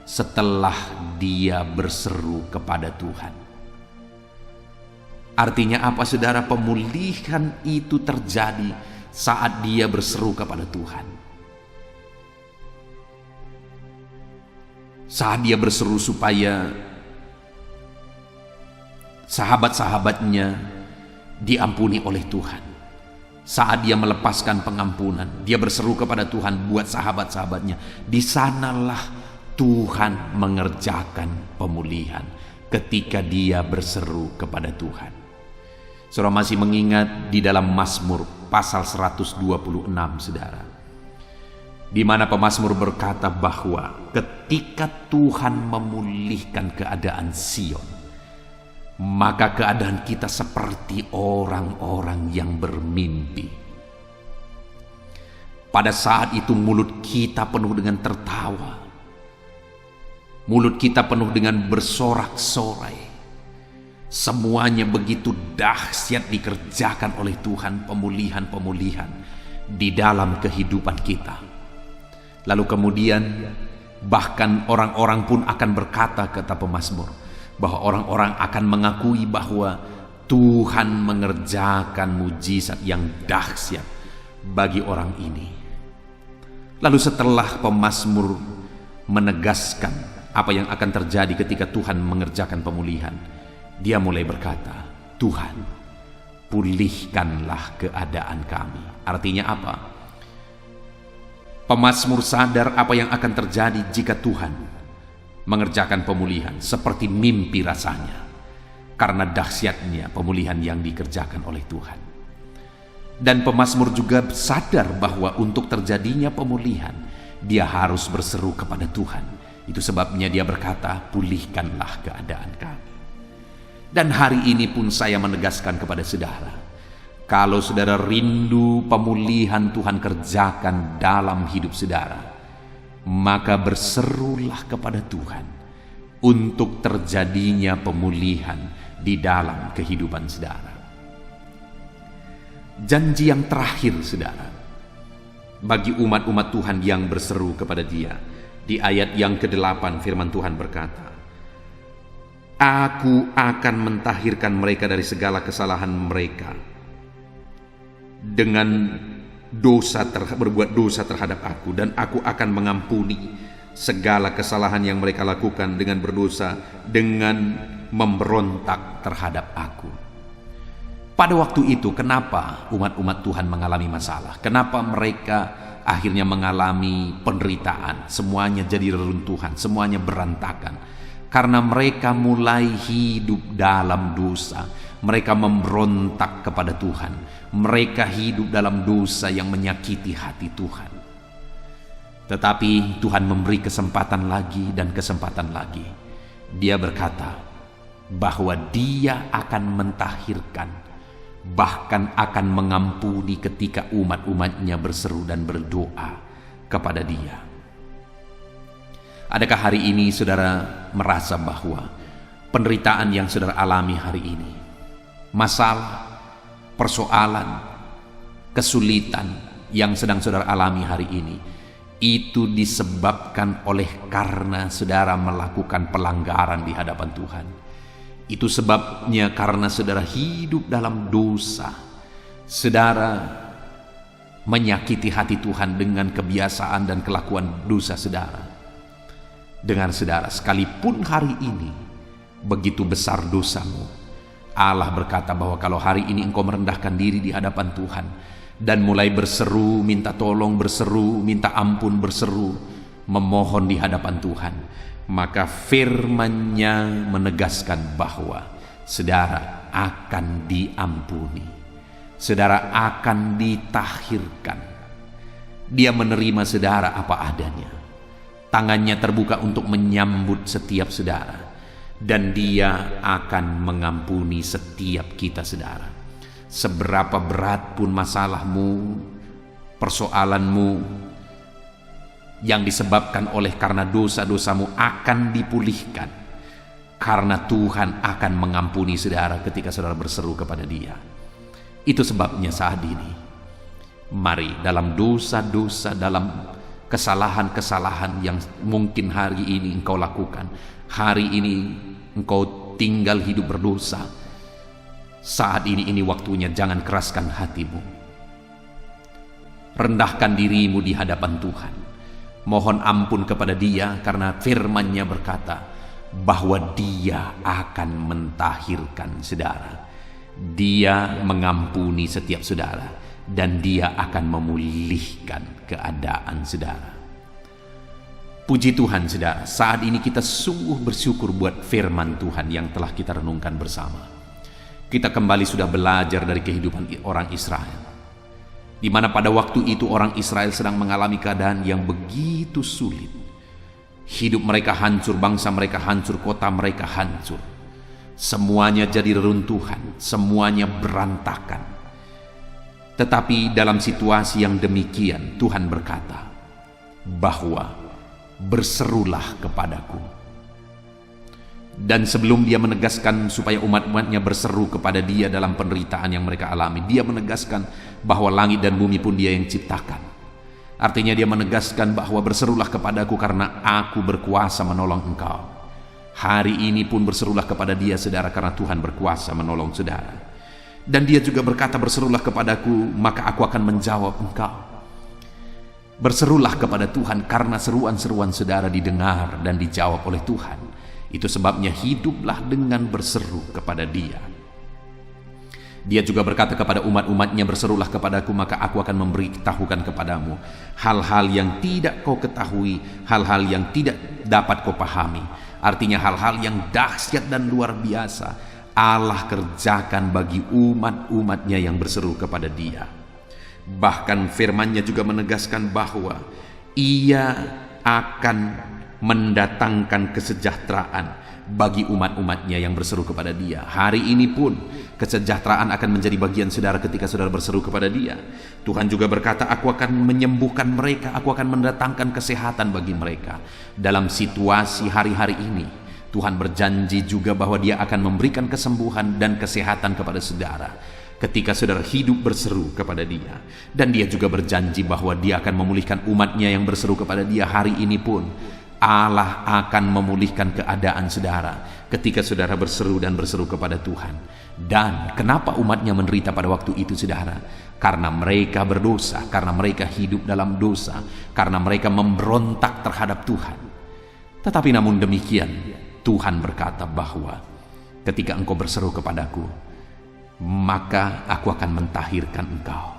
setelah dia berseru kepada Tuhan. Artinya apa, saudara? Pemulihan itu terjadi saat dia berseru kepada Tuhan. Saat dia berseru supaya sahabat-sahabatnya diampuni oleh Tuhan. Saat dia melepaskan pengampunan, dia berseru kepada Tuhan buat sahabat-sahabatnya. Di sanalah Tuhan mengerjakan pemulihan ketika dia berseru kepada Tuhan. Saudara masih mengingat di dalam Mazmur pasal 126, saudara, di mana pemazmur berkata bahwa ketika Tuhan memulihkan keadaan Sion, maka keadaan kita seperti orang-orang yang bermimpi. Pada saat itu mulut kita penuh dengan tertawa, mulut kita penuh dengan bersorak-sorai. Semuanya begitu dahsyat dikerjakan oleh Tuhan, pemulihan-pemulihan di dalam kehidupan kita. Lalu kemudian bahkan orang-orang pun akan berkata, kata pemazmur, bahwa orang-orang akan mengakui bahwa Tuhan mengerjakan mujizat yang dahsyat bagi orang ini. Lalu setelah pemazmur menegaskan apa yang akan terjadi ketika Tuhan mengerjakan pemulihan, dia mulai berkata, Tuhan, pulihkanlah keadaan kami. Artinya apa? Pemazmur sadar apa yang akan terjadi jika Tuhan mengerjakan pemulihan, seperti mimpi rasanya karena dahsyatnya pemulihan yang dikerjakan oleh Tuhan. Dan pemazmur juga sadar bahwa untuk terjadinya pemulihan dia harus berseru kepada Tuhan. Itu sebabnya dia berkata, pulihkanlah keadaan kami. Dan hari ini pun saya menegaskan kepada saudara, kalau saudara rindu pemulihan Tuhan kerjakan dalam hidup saudara, maka berserulah kepada Tuhan untuk terjadinya pemulihan di dalam kehidupan saudara. Janji yang terakhir, saudara, bagi umat-umat Tuhan yang berseru kepada Dia, di ayat yang ke-8 firman Tuhan berkata, Aku akan mentahirkan mereka dari segala kesalahan mereka dengan berbuat dosa terhadap aku, dan aku akan mengampuni segala kesalahan yang mereka lakukan dengan berdosa, dengan memberontak terhadap aku. Pada waktu itu, kenapa umat-umat Tuhan mengalami masalah? Kenapa mereka akhirnya mengalami penderitaan, semuanya jadi reruntuhan, semuanya berantakan. Karena mereka mulai hidup dalam dosa, mereka memberontak kepada Tuhan, mereka hidup dalam dosa yang menyakiti hati Tuhan. Tetapi Tuhan memberi kesempatan lagi dan kesempatan lagi. Dia berkata bahwa Dia akan mentahirkan, bahkan akan mengampuni ketika umat-umatnya berseru dan berdoa kepada Dia. Adakah hari ini saudara merasa bahwa penderitaan yang saudara alami hari ini, masalah, persoalan, kesulitan yang sedang saudara alami hari ini, itu disebabkan oleh karena saudara melakukan pelanggaran di hadapan Tuhan? Itu sebabnya karena saudara hidup dalam dosa, saudara menyakiti hati Tuhan dengan kebiasaan dan kelakuan dosa saudara. Dengan saudara, sekalipun hari ini begitu besar dosamu, Allah berkata bahwa kalau hari ini engkau merendahkan diri di hadapan Tuhan dan mulai berseru, minta tolong, berseru, minta ampun, berseru, memohon di hadapan Tuhan, maka firman-Nya menegaskan bahwa saudara akan diampuni, saudara akan ditahirkan. Dia menerima saudara apa adanya. Tangannya terbuka untuk menyambut setiap saudara, dan Dia akan mengampuni setiap kita saudara. Seberapa berat pun masalahmu, persoalanmu yang disebabkan oleh karena dosa-dosamu akan dipulihkan, karena Tuhan akan mengampuni saudara ketika saudara berseru kepada Dia. Itu sebabnya saat ini, mari dalam dosa-dosa, dalam kesalahan-kesalahan yang mungkin hari ini engkau lakukan, hari ini engkau tinggal hidup berdosa, saat ini waktunya jangan keraskan hatimu. Rendahkan dirimu di hadapan Tuhan, mohon ampun kepada Dia, karena firman-Nya berkata bahwa Dia akan mentahirkan saudara. Dia mengampuni setiap saudara, dan Dia akan memulihkan keadaan saudara. Puji Tuhan saudara, saat ini kita sungguh bersyukur buat firman Tuhan yang telah kita renungkan bersama. Kita kembali sudah belajar dari kehidupan orang Israel, di mana pada waktu itu orang Israel sedang mengalami keadaan yang begitu sulit. Hidup mereka hancur, bangsa mereka hancur, kota mereka hancur. Semuanya jadi reruntuhan, semuanya berantakan. Tetapi dalam situasi yang demikian, Tuhan berkata bahwa berserulah kepadaku. Dan sebelum Dia menegaskan supaya umat-umatnya berseru kepada Dia dalam penderitaan yang mereka alami, Dia menegaskan bahwa langit dan bumi pun Dia yang ciptakan. Artinya Dia menegaskan bahwa berserulah kepadaku karena aku berkuasa menolong engkau. Hari ini pun berserulah kepada Dia saudara, karena Tuhan berkuasa menolong saudara. Dan Dia juga berkata, berserulah kepadaku maka aku akan menjawab engkau. Berserulah kepada Tuhan karena seruan-seruan saudara didengar dan dijawab oleh Tuhan. Itu sebabnya hiduplah dengan berseru kepada Dia. Dia juga berkata kepada umat-umatnya, berserulah kepadaku maka aku akan memberitahukan kepadamu hal-hal yang tidak kau ketahui, hal-hal yang tidak dapat kau pahami. Artinya hal-hal yang dahsyat dan luar biasa Allah kerjakan bagi umat-umatnya yang berseru kepada Dia. Bahkan firman-Nya juga menegaskan bahwa Ia akan mendatangkan kesejahteraan bagi umat-umatnya yang berseru kepada Dia. Hari ini pun kesejahteraan akan menjadi bagian saudara ketika saudara berseru kepada Dia. Tuhan juga berkata, aku akan menyembuhkan mereka, aku akan mendatangkan kesehatan bagi mereka. Dalam situasi hari-hari ini, Tuhan berjanji juga bahwa Dia akan memberikan kesembuhan dan kesehatan kepada saudara ketika saudara hidup berseru kepada Dia. Dan Dia juga berjanji bahwa Dia akan memulihkan umatnya yang berseru kepada Dia. Hari ini pun Allah akan memulihkan keadaan saudara ketika saudara berseru dan berseru kepada Tuhan. Dan kenapa umatnya menderita pada waktu itu saudara? Karena mereka berdosa, karena mereka hidup dalam dosa, karena mereka memberontak terhadap Tuhan. Tetapi namun demikian, Tuhan berkata bahwa ketika engkau berseru kepadaku, maka aku akan mentahirkan engkau.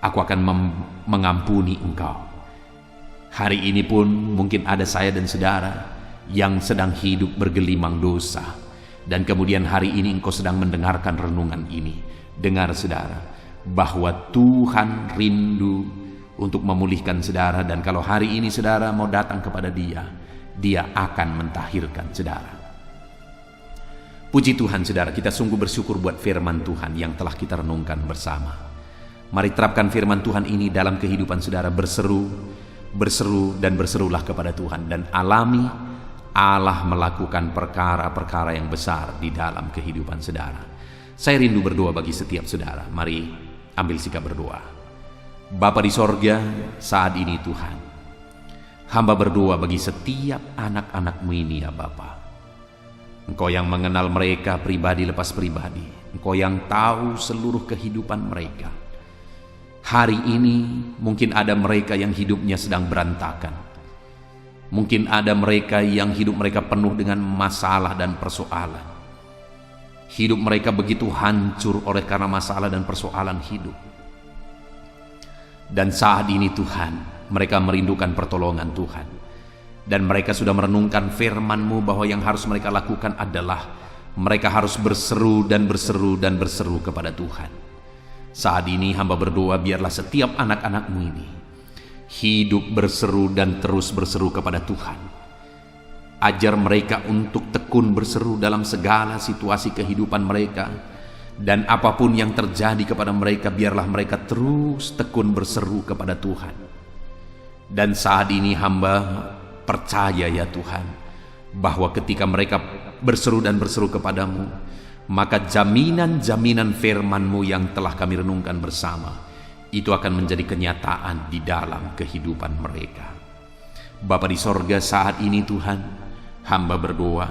aku akan mengampuni engkau. Hari ini pun mungkin ada saya dan saudara yang sedang hidup bergelimang dosa, dan kemudian hari ini engkau sedang mendengarkan renungan ini. Dengar saudara, bahwa Tuhan rindu untuk memulihkan saudara, dan kalau hari ini saudara mau datang kepada Dia akan mentahirkan saudara. Puji Tuhan saudara, kita sungguh bersyukur buat firman Tuhan yang telah kita renungkan bersama. Mari terapkan firman Tuhan ini dalam kehidupan saudara. Berseru dan berserulah kepada Tuhan, dan alami Allah melakukan perkara-perkara yang besar di dalam kehidupan saudara. Saya rindu berdoa bagi setiap saudara. Mari ambil sikap berdoa. Bapa di sorga, saat ini Tuhan, hamba berdoa bagi setiap anak-anak-Mu ini ya Bapa. Engkau yang mengenal mereka pribadi lepas pribadi. Engkau yang tahu seluruh kehidupan mereka. Hari ini mungkin ada mereka yang hidupnya sedang berantakan. Mungkin ada mereka yang hidup mereka penuh dengan masalah dan persoalan. Hidup mereka begitu hancur oleh karena masalah dan persoalan hidup. Dan saat ini Tuhan, mereka merindukan pertolongan Tuhan. Dan mereka sudah merenungkan firman-Mu bahwa yang harus mereka lakukan adalah mereka harus berseru dan berseru dan berseru kepada Tuhan. Saat ini hamba berdoa biarlah setiap anak-anak-Mu ini hidup berseru dan terus berseru kepada Tuhan. Ajar mereka untuk tekun berseru dalam segala situasi kehidupan mereka. Dan apapun yang terjadi kepada mereka, biarlah mereka terus tekun berseru kepada Tuhan. Dan saat ini hamba percaya ya Tuhan, bahwa ketika mereka berseru dan berseru kepadamu, maka jaminan-jaminan firman-Mu yang telah kami renungkan bersama itu akan menjadi kenyataan di dalam kehidupan mereka. Bapa di sorga, saat ini Tuhan, hamba berdoa,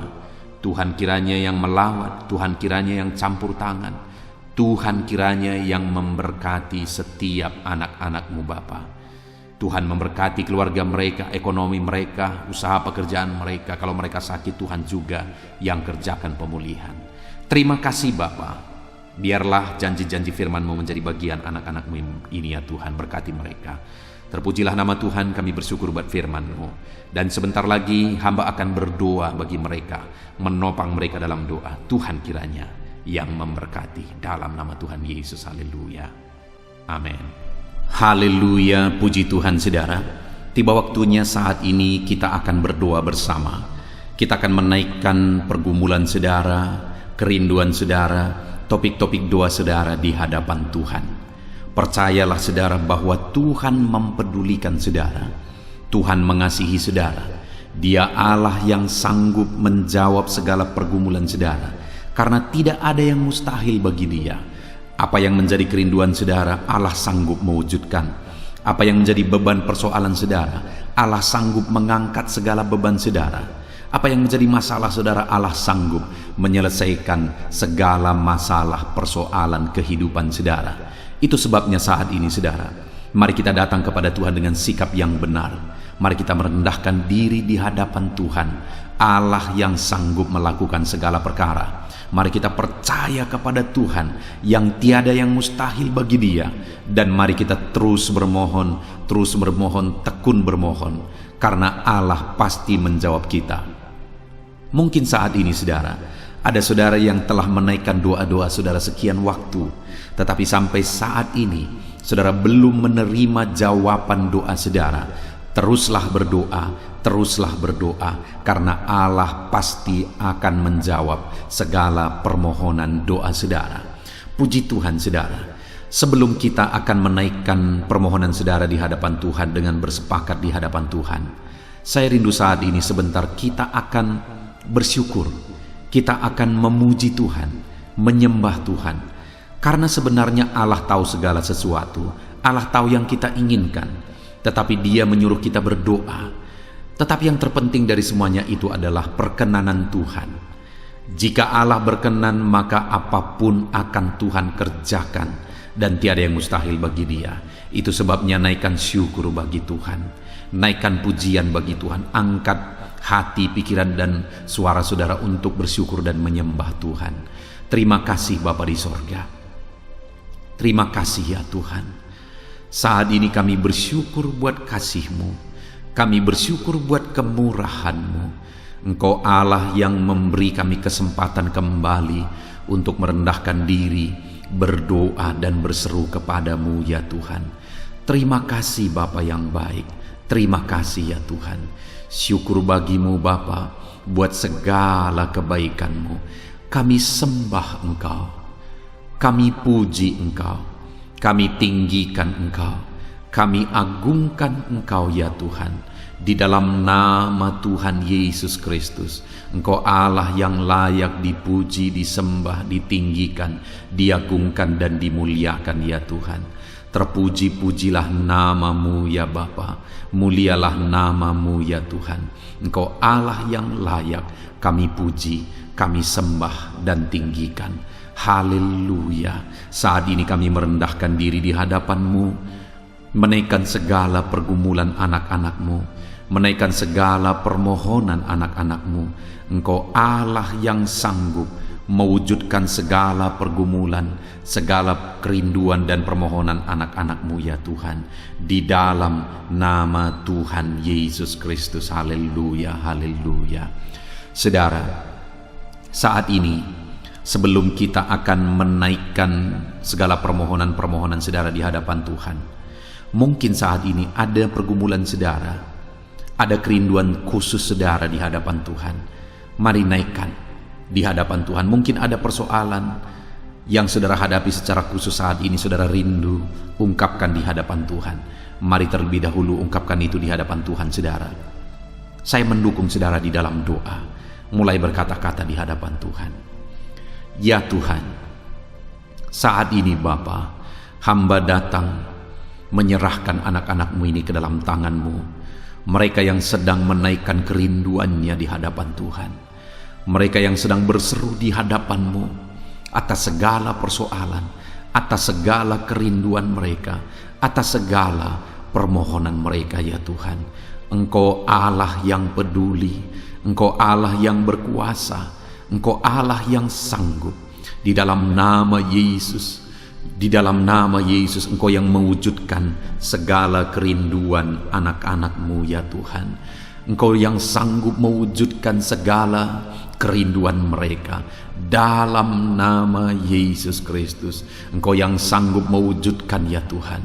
Tuhan kiranya yang melawat, Tuhan kiranya yang campur tangan, Tuhan kiranya yang memberkati setiap anak-anak-Mu Bapa. Tuhan memberkati keluarga mereka, ekonomi mereka, usaha pekerjaan mereka. Kalau mereka sakit, Tuhan juga yang kerjakan pemulihan. Terima kasih Bapa. Biarlah janji-janji firman-Mu menjadi bagian anak-anak-Mu ini ya Tuhan. Berkati mereka. Terpujilah nama Tuhan, kami bersyukur buat firman-Mu. Dan sebentar lagi hamba akan berdoa bagi mereka, menopang mereka dalam doa. Tuhan kiranya yang memberkati dalam nama Tuhan Yesus. Haleluya. Amin. Haleluya, puji Tuhan saudara. Tiba waktunya saat ini kita akan berdoa bersama. Kita akan menaikkan pergumulan saudara, kerinduan saudara, topik-topik doa saudara di hadapan Tuhan. Percayalah saudara bahwa Tuhan mempedulikan saudara. Tuhan mengasihi saudara. Dia Allah yang sanggup menjawab segala pergumulan saudara, karena tidak ada yang mustahil bagi Dia. Apa yang menjadi kerinduan saudara, Allah sanggup mewujudkan. Apa yang menjadi beban persoalan saudara, Allah sanggup mengangkat segala beban saudara. Apa yang menjadi masalah saudara, Allah sanggup menyelesaikan segala masalah persoalan kehidupan saudara. Itu sebabnya saat ini saudara, mari kita datang kepada Tuhan dengan sikap yang benar. Mari kita merendahkan diri di hadapan Tuhan, Allah yang sanggup melakukan segala perkara. Mari kita percaya kepada Tuhan yang tiada yang mustahil bagi Dia. Dan mari kita terus bermohon, tekun bermohon, karena Allah pasti menjawab kita. Mungkin saat ini saudara, ada saudara yang telah menaikkan doa-doa saudara sekian waktu, tetapi sampai saat ini saudara belum menerima jawaban doa saudara. Teruslah berdoa, karena Allah pasti akan menjawab segala permohonan doa saudara. Puji Tuhan saudara. Sebelum kita akan menaikkan permohonan saudara di hadapan Tuhan dengan bersepakat di hadapan Tuhan, saya rindu saat ini sebentar kita akan bersyukur, kita akan memuji Tuhan, menyembah Tuhan. Karena sebenarnya Allah tahu segala sesuatu, Allah tahu yang kita inginkan. Tetapi Dia menyuruh kita berdoa. Tetapi yang terpenting dari semuanya itu adalah perkenanan Tuhan. Jika Allah berkenan, maka apapun akan Tuhan kerjakan, dan tiada yang mustahil bagi Dia. Itu sebabnya naikkan syukur bagi Tuhan, naikkan pujian bagi Tuhan. Angkat hati, pikiran, dan suara saudara untuk bersyukur dan menyembah Tuhan. Terima kasih Bapa di sorga. Terima kasih ya Tuhan. Saat ini kami bersyukur buat kasih-Mu, kami bersyukur buat kemurahan-Mu. Engkau Allah yang memberi kami kesempatan kembali untuk merendahkan diri, berdoa dan berseru kepadamu ya Tuhan. Terima kasih Bapa yang baik, terima kasih ya Tuhan. Syukur bagimu Bapa buat segala kebaikan-Mu. Kami sembah Engkau, kami puji Engkau, kami tinggikan Engkau, kami agungkan Engkau ya Tuhan. Di dalam nama Tuhan Yesus Kristus, Engkau Allah yang layak dipuji, disembah, ditinggikan, diagungkan dan dimuliakan ya Tuhan. Terpuji-pujilah nama-Mu ya Bapa, mulialah nama-Mu ya Tuhan. Engkau Allah yang layak kami puji, kami sembah dan tinggikan. Haleluya. Saat ini kami merendahkan diri di hadapan-Mu, menaikkan segala pergumulan anak-anak-Mu, menaikkan segala permohonan anak-anak-Mu. Engkau Allah yang sanggup mewujudkan segala pergumulan, segala kerinduan dan permohonan anak-anak-Mu ya Tuhan. Di dalam nama Tuhan Yesus Kristus. Haleluya, haleluya. Saudara, saat ini sebelum kita akan menaikkan segala permohonan-permohonan saudara di hadapan Tuhan, mungkin saat ini ada pergumulan saudara, ada kerinduan khusus saudara di hadapan Tuhan. Mari naikkan di hadapan Tuhan. Mungkin ada persoalan yang saudara hadapi secara khusus saat ini, saudara rindu, ungkapkan di hadapan Tuhan. Mari terlebih dahulu ungkapkan itu di hadapan Tuhan saudara. Saya mendukung saudara di dalam doa. Mulai berkata-kata di hadapan Tuhan. Ya Tuhan, saat ini Bapa, hamba datang menyerahkan anak-anak-Mu ini ke dalam tangan-Mu. Mereka yang sedang menaikkan kerinduannya di hadapan Tuhan. Mereka yang sedang berseru di hadapan-Mu atas segala persoalan, atas segala kerinduan mereka, atas segala permohonan mereka ya Tuhan. Engkau Allah yang peduli, Engkau Allah yang berkuasa, Engkau Allah yang sanggup. Di dalam nama Yesus, di dalam nama Yesus, Engkau yang mewujudkan segala kerinduan anak-anak-Mu ya Tuhan. Engkau yang sanggup mewujudkan segala kerinduan mereka. Dalam nama Yesus Kristus, Engkau yang sanggup mewujudkan ya Tuhan.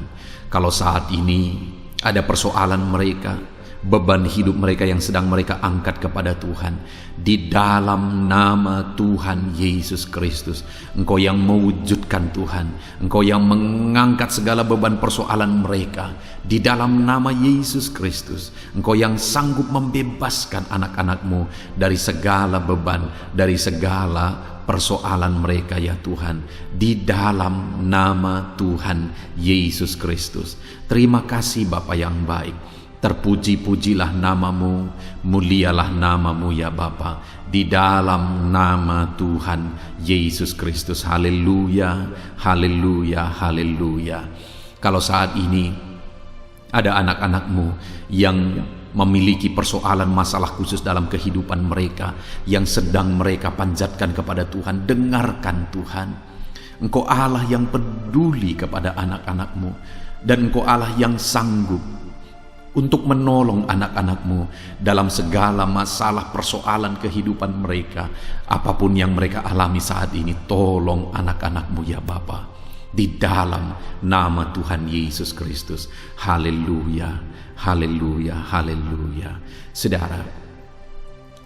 Kalau saat ini ada persoalan mereka, beban hidup mereka yang sedang mereka angkat kepada Tuhan, di dalam nama Tuhan Yesus Kristus, Engkau yang mewujudkan Tuhan, Engkau yang mengangkat segala beban persoalan mereka, di dalam nama Yesus Kristus, Engkau yang sanggup membebaskan anak-anak-Mu dari segala beban, dari segala persoalan mereka ya Tuhan, di dalam nama Tuhan Yesus Kristus. Terima kasih Bapa yang baik. Terpuji-pujilah nama-Mu, mulialah nama-Mu ya Bapa, di dalam nama Tuhan Yesus Kristus. Haleluya, haleluya, haleluya. Kalau saat ini ada anak-anak-Mu yang memiliki persoalan masalah khusus dalam kehidupan mereka, yang sedang mereka panjatkan kepada Tuhan, dengarkan Tuhan. Engkau Allah yang peduli kepada anak-anak-Mu, dan Engkau Allah yang sanggup untuk menolong anak-anak-Mu dalam segala masalah persoalan kehidupan mereka. Apapun yang mereka alami saat ini, tolong anak-anak-Mu ya Bapa, di dalam nama Tuhan Yesus Kristus. Haleluya, haleluya, haleluya. Saudara,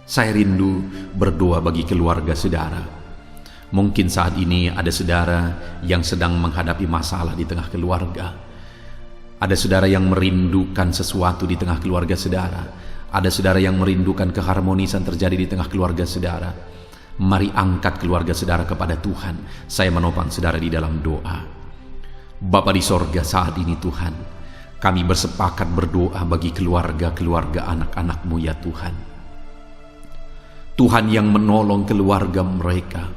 saya rindu berdoa bagi keluarga saudara. Mungkin saat ini ada saudara yang sedang menghadapi masalah di tengah keluarga. Ada saudara yang merindukan sesuatu di tengah keluarga saudara. Ada saudara yang merindukan keharmonisan terjadi di tengah keluarga saudara. Mari angkat keluarga saudara kepada Tuhan. Saya menopang saudara di dalam doa. Bapa di sorga, saat ini Tuhan, kami bersepakat berdoa bagi keluarga-keluarga anak-anak-Mu ya Tuhan. Tuhan yang menolong keluarga mereka.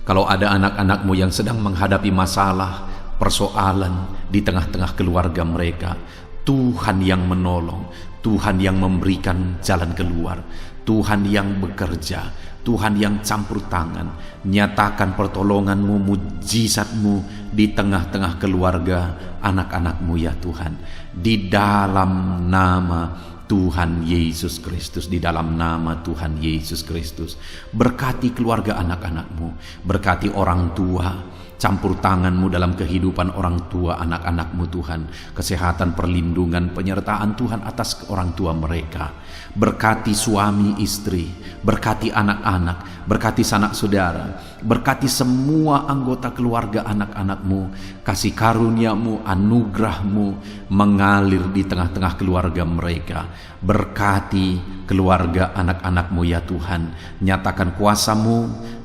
Kalau ada anak-anak-Mu yang sedang menghadapi masalah, persoalan di tengah-tengah keluarga mereka, Tuhan yang menolong, Tuhan yang memberikan jalan keluar, Tuhan yang bekerja, Tuhan yang campur tangan, nyatakan pertolongan-Mu, mujizat-Mu di tengah-tengah keluarga anak-anak-Mu ya Tuhan. Di dalam nama Tuhan Yesus Kristus, di dalam nama Tuhan Yesus Kristus. Berkati keluarga anak-anak-Mu, berkati orang tua, campur tangan-Mu dalam kehidupan orang tua anak-anak-Mu Tuhan. Kesehatan, perlindungan, penyertaan Tuhan atas orang tua mereka. Berkati suami istri, berkati anak-anak, berkati sanak saudara, berkati semua anggota keluarga anak-anak-Mu. Kasih karunia-Mu, anugerah-Mu mengalir di tengah-tengah keluarga mereka. Berkati keluarga anak-anak-Mu ya Tuhan. Nyatakan kuasa-Mu,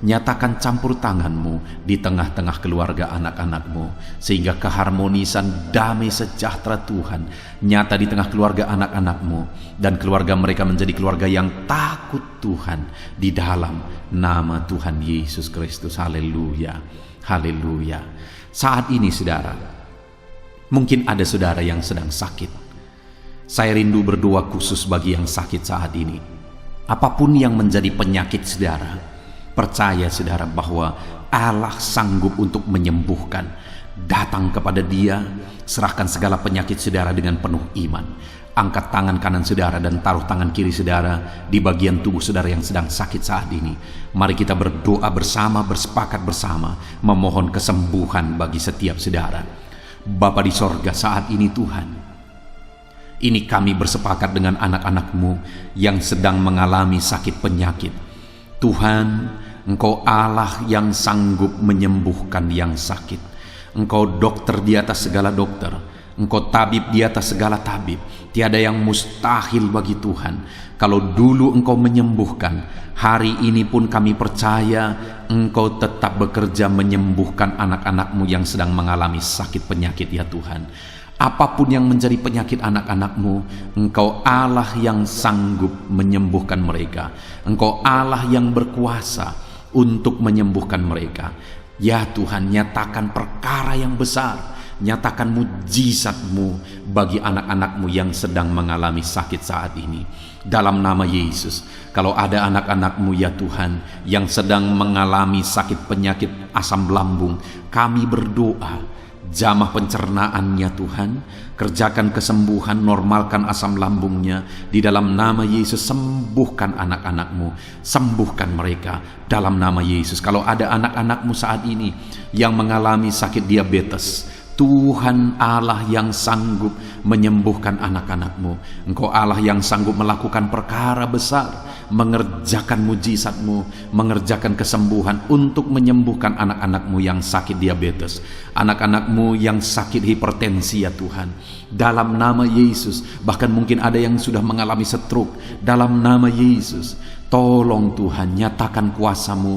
nyatakan campur tangan-Mu di tengah-tengah keluarga anak-anak-Mu, sehingga keharmonisan, damai sejahtera Tuhan nyata di tengah keluarga anak-anak-Mu, dan keluarga mereka menjadi keluarga yang takut Tuhan di dalam nama Tuhan Yesus Kristus. Haleluya, haleluya. Saat ini saudara, mungkin ada saudara yang sedang sakit. Saya rindu berdoa khusus bagi yang sakit saat ini. Apapun yang menjadi penyakit saudara, percaya saudara bahwa Allah sanggup untuk menyembuhkan. Datang kepada Dia, serahkan segala penyakit saudara dengan penuh iman. Angkat tangan kanan saudara dan taruh tangan kiri saudara di bagian tubuh saudara yang sedang sakit saat ini. Mari kita berdoa bersama, bersepakat bersama, memohon kesembuhan bagi setiap saudara. Bapa di sorga, saat ini Tuhan, ini kami bersepakat dengan anak-anak-Mu yang sedang mengalami sakit penyakit. Tuhan, Engkau Allah yang sanggup menyembuhkan yang sakit. Engkau dokter di atas segala dokter, Engkau tabib di atas segala tabib. Tiada yang mustahil bagi Tuhan. Kalau dulu Engkau menyembuhkan, hari ini pun kami percaya Engkau tetap bekerja menyembuhkan anak-anak-Mu yang sedang mengalami sakit penyakit ya Tuhan. Apapun yang menjadi penyakit anak-anak-Mu, Engkau Allah yang sanggup menyembuhkan mereka. Engkau Allah yang berkuasa untuk menyembuhkan mereka. Ya Tuhan, nyatakan perkara yang besar, nyatakan mujizat-Mu bagi anak-anak-Mu yang sedang mengalami sakit saat ini. Dalam nama Yesus, kalau ada anak-anak-Mu ya Tuhan yang sedang mengalami sakit penyakit asam lambung, kami berdoa, jamah pencernaannya Tuhan, kerjakan kesembuhan, normalkan asam lambungnya. Di dalam nama Yesus, sembuhkan anak-anak-Mu, sembuhkan mereka dalam nama Yesus. Kalau ada anak-anak-Mu saat ini yang mengalami sakit diabetes, Tuhan Allah yang sanggup menyembuhkan anak-anak-Mu. Engkau Allah yang sanggup melakukan perkara besar, mengerjakan mujizat-Mu, mengerjakan kesembuhan untuk menyembuhkan anak-anak-Mu yang sakit diabetes, anak-anak-Mu yang sakit hipertensi ya Tuhan. Dalam nama Yesus, bahkan mungkin ada yang sudah mengalami stroke. Dalam nama Yesus, tolong Tuhan, nyatakan kuasa-Mu,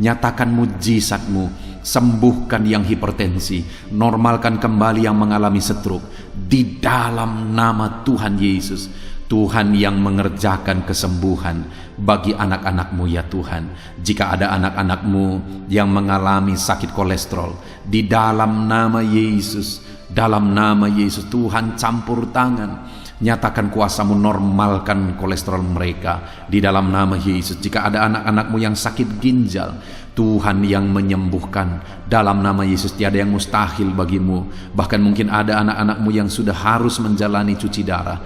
nyatakan mujizat-Mu, sembuhkan yang hipertensi, normalkan kembali yang mengalami stroke. Di dalam nama Tuhan Yesus, Tuhan yang mengerjakan kesembuhan bagi anak-anak-Mu ya Tuhan. Jika ada anak-anak-Mu yang mengalami sakit kolesterol, di dalam nama Yesus, dalam nama Yesus, Tuhan campur tangan, nyatakan kuasa-Mu, normalkan kolesterol mereka di dalam nama Yesus. Jika ada anak-anak-Mu yang sakit ginjal, Tuhan yang menyembuhkan dalam nama Yesus. Tiada yang mustahil bagi-Mu. Bahkan mungkin ada anak-anak-Mu yang sudah harus menjalani cuci darah.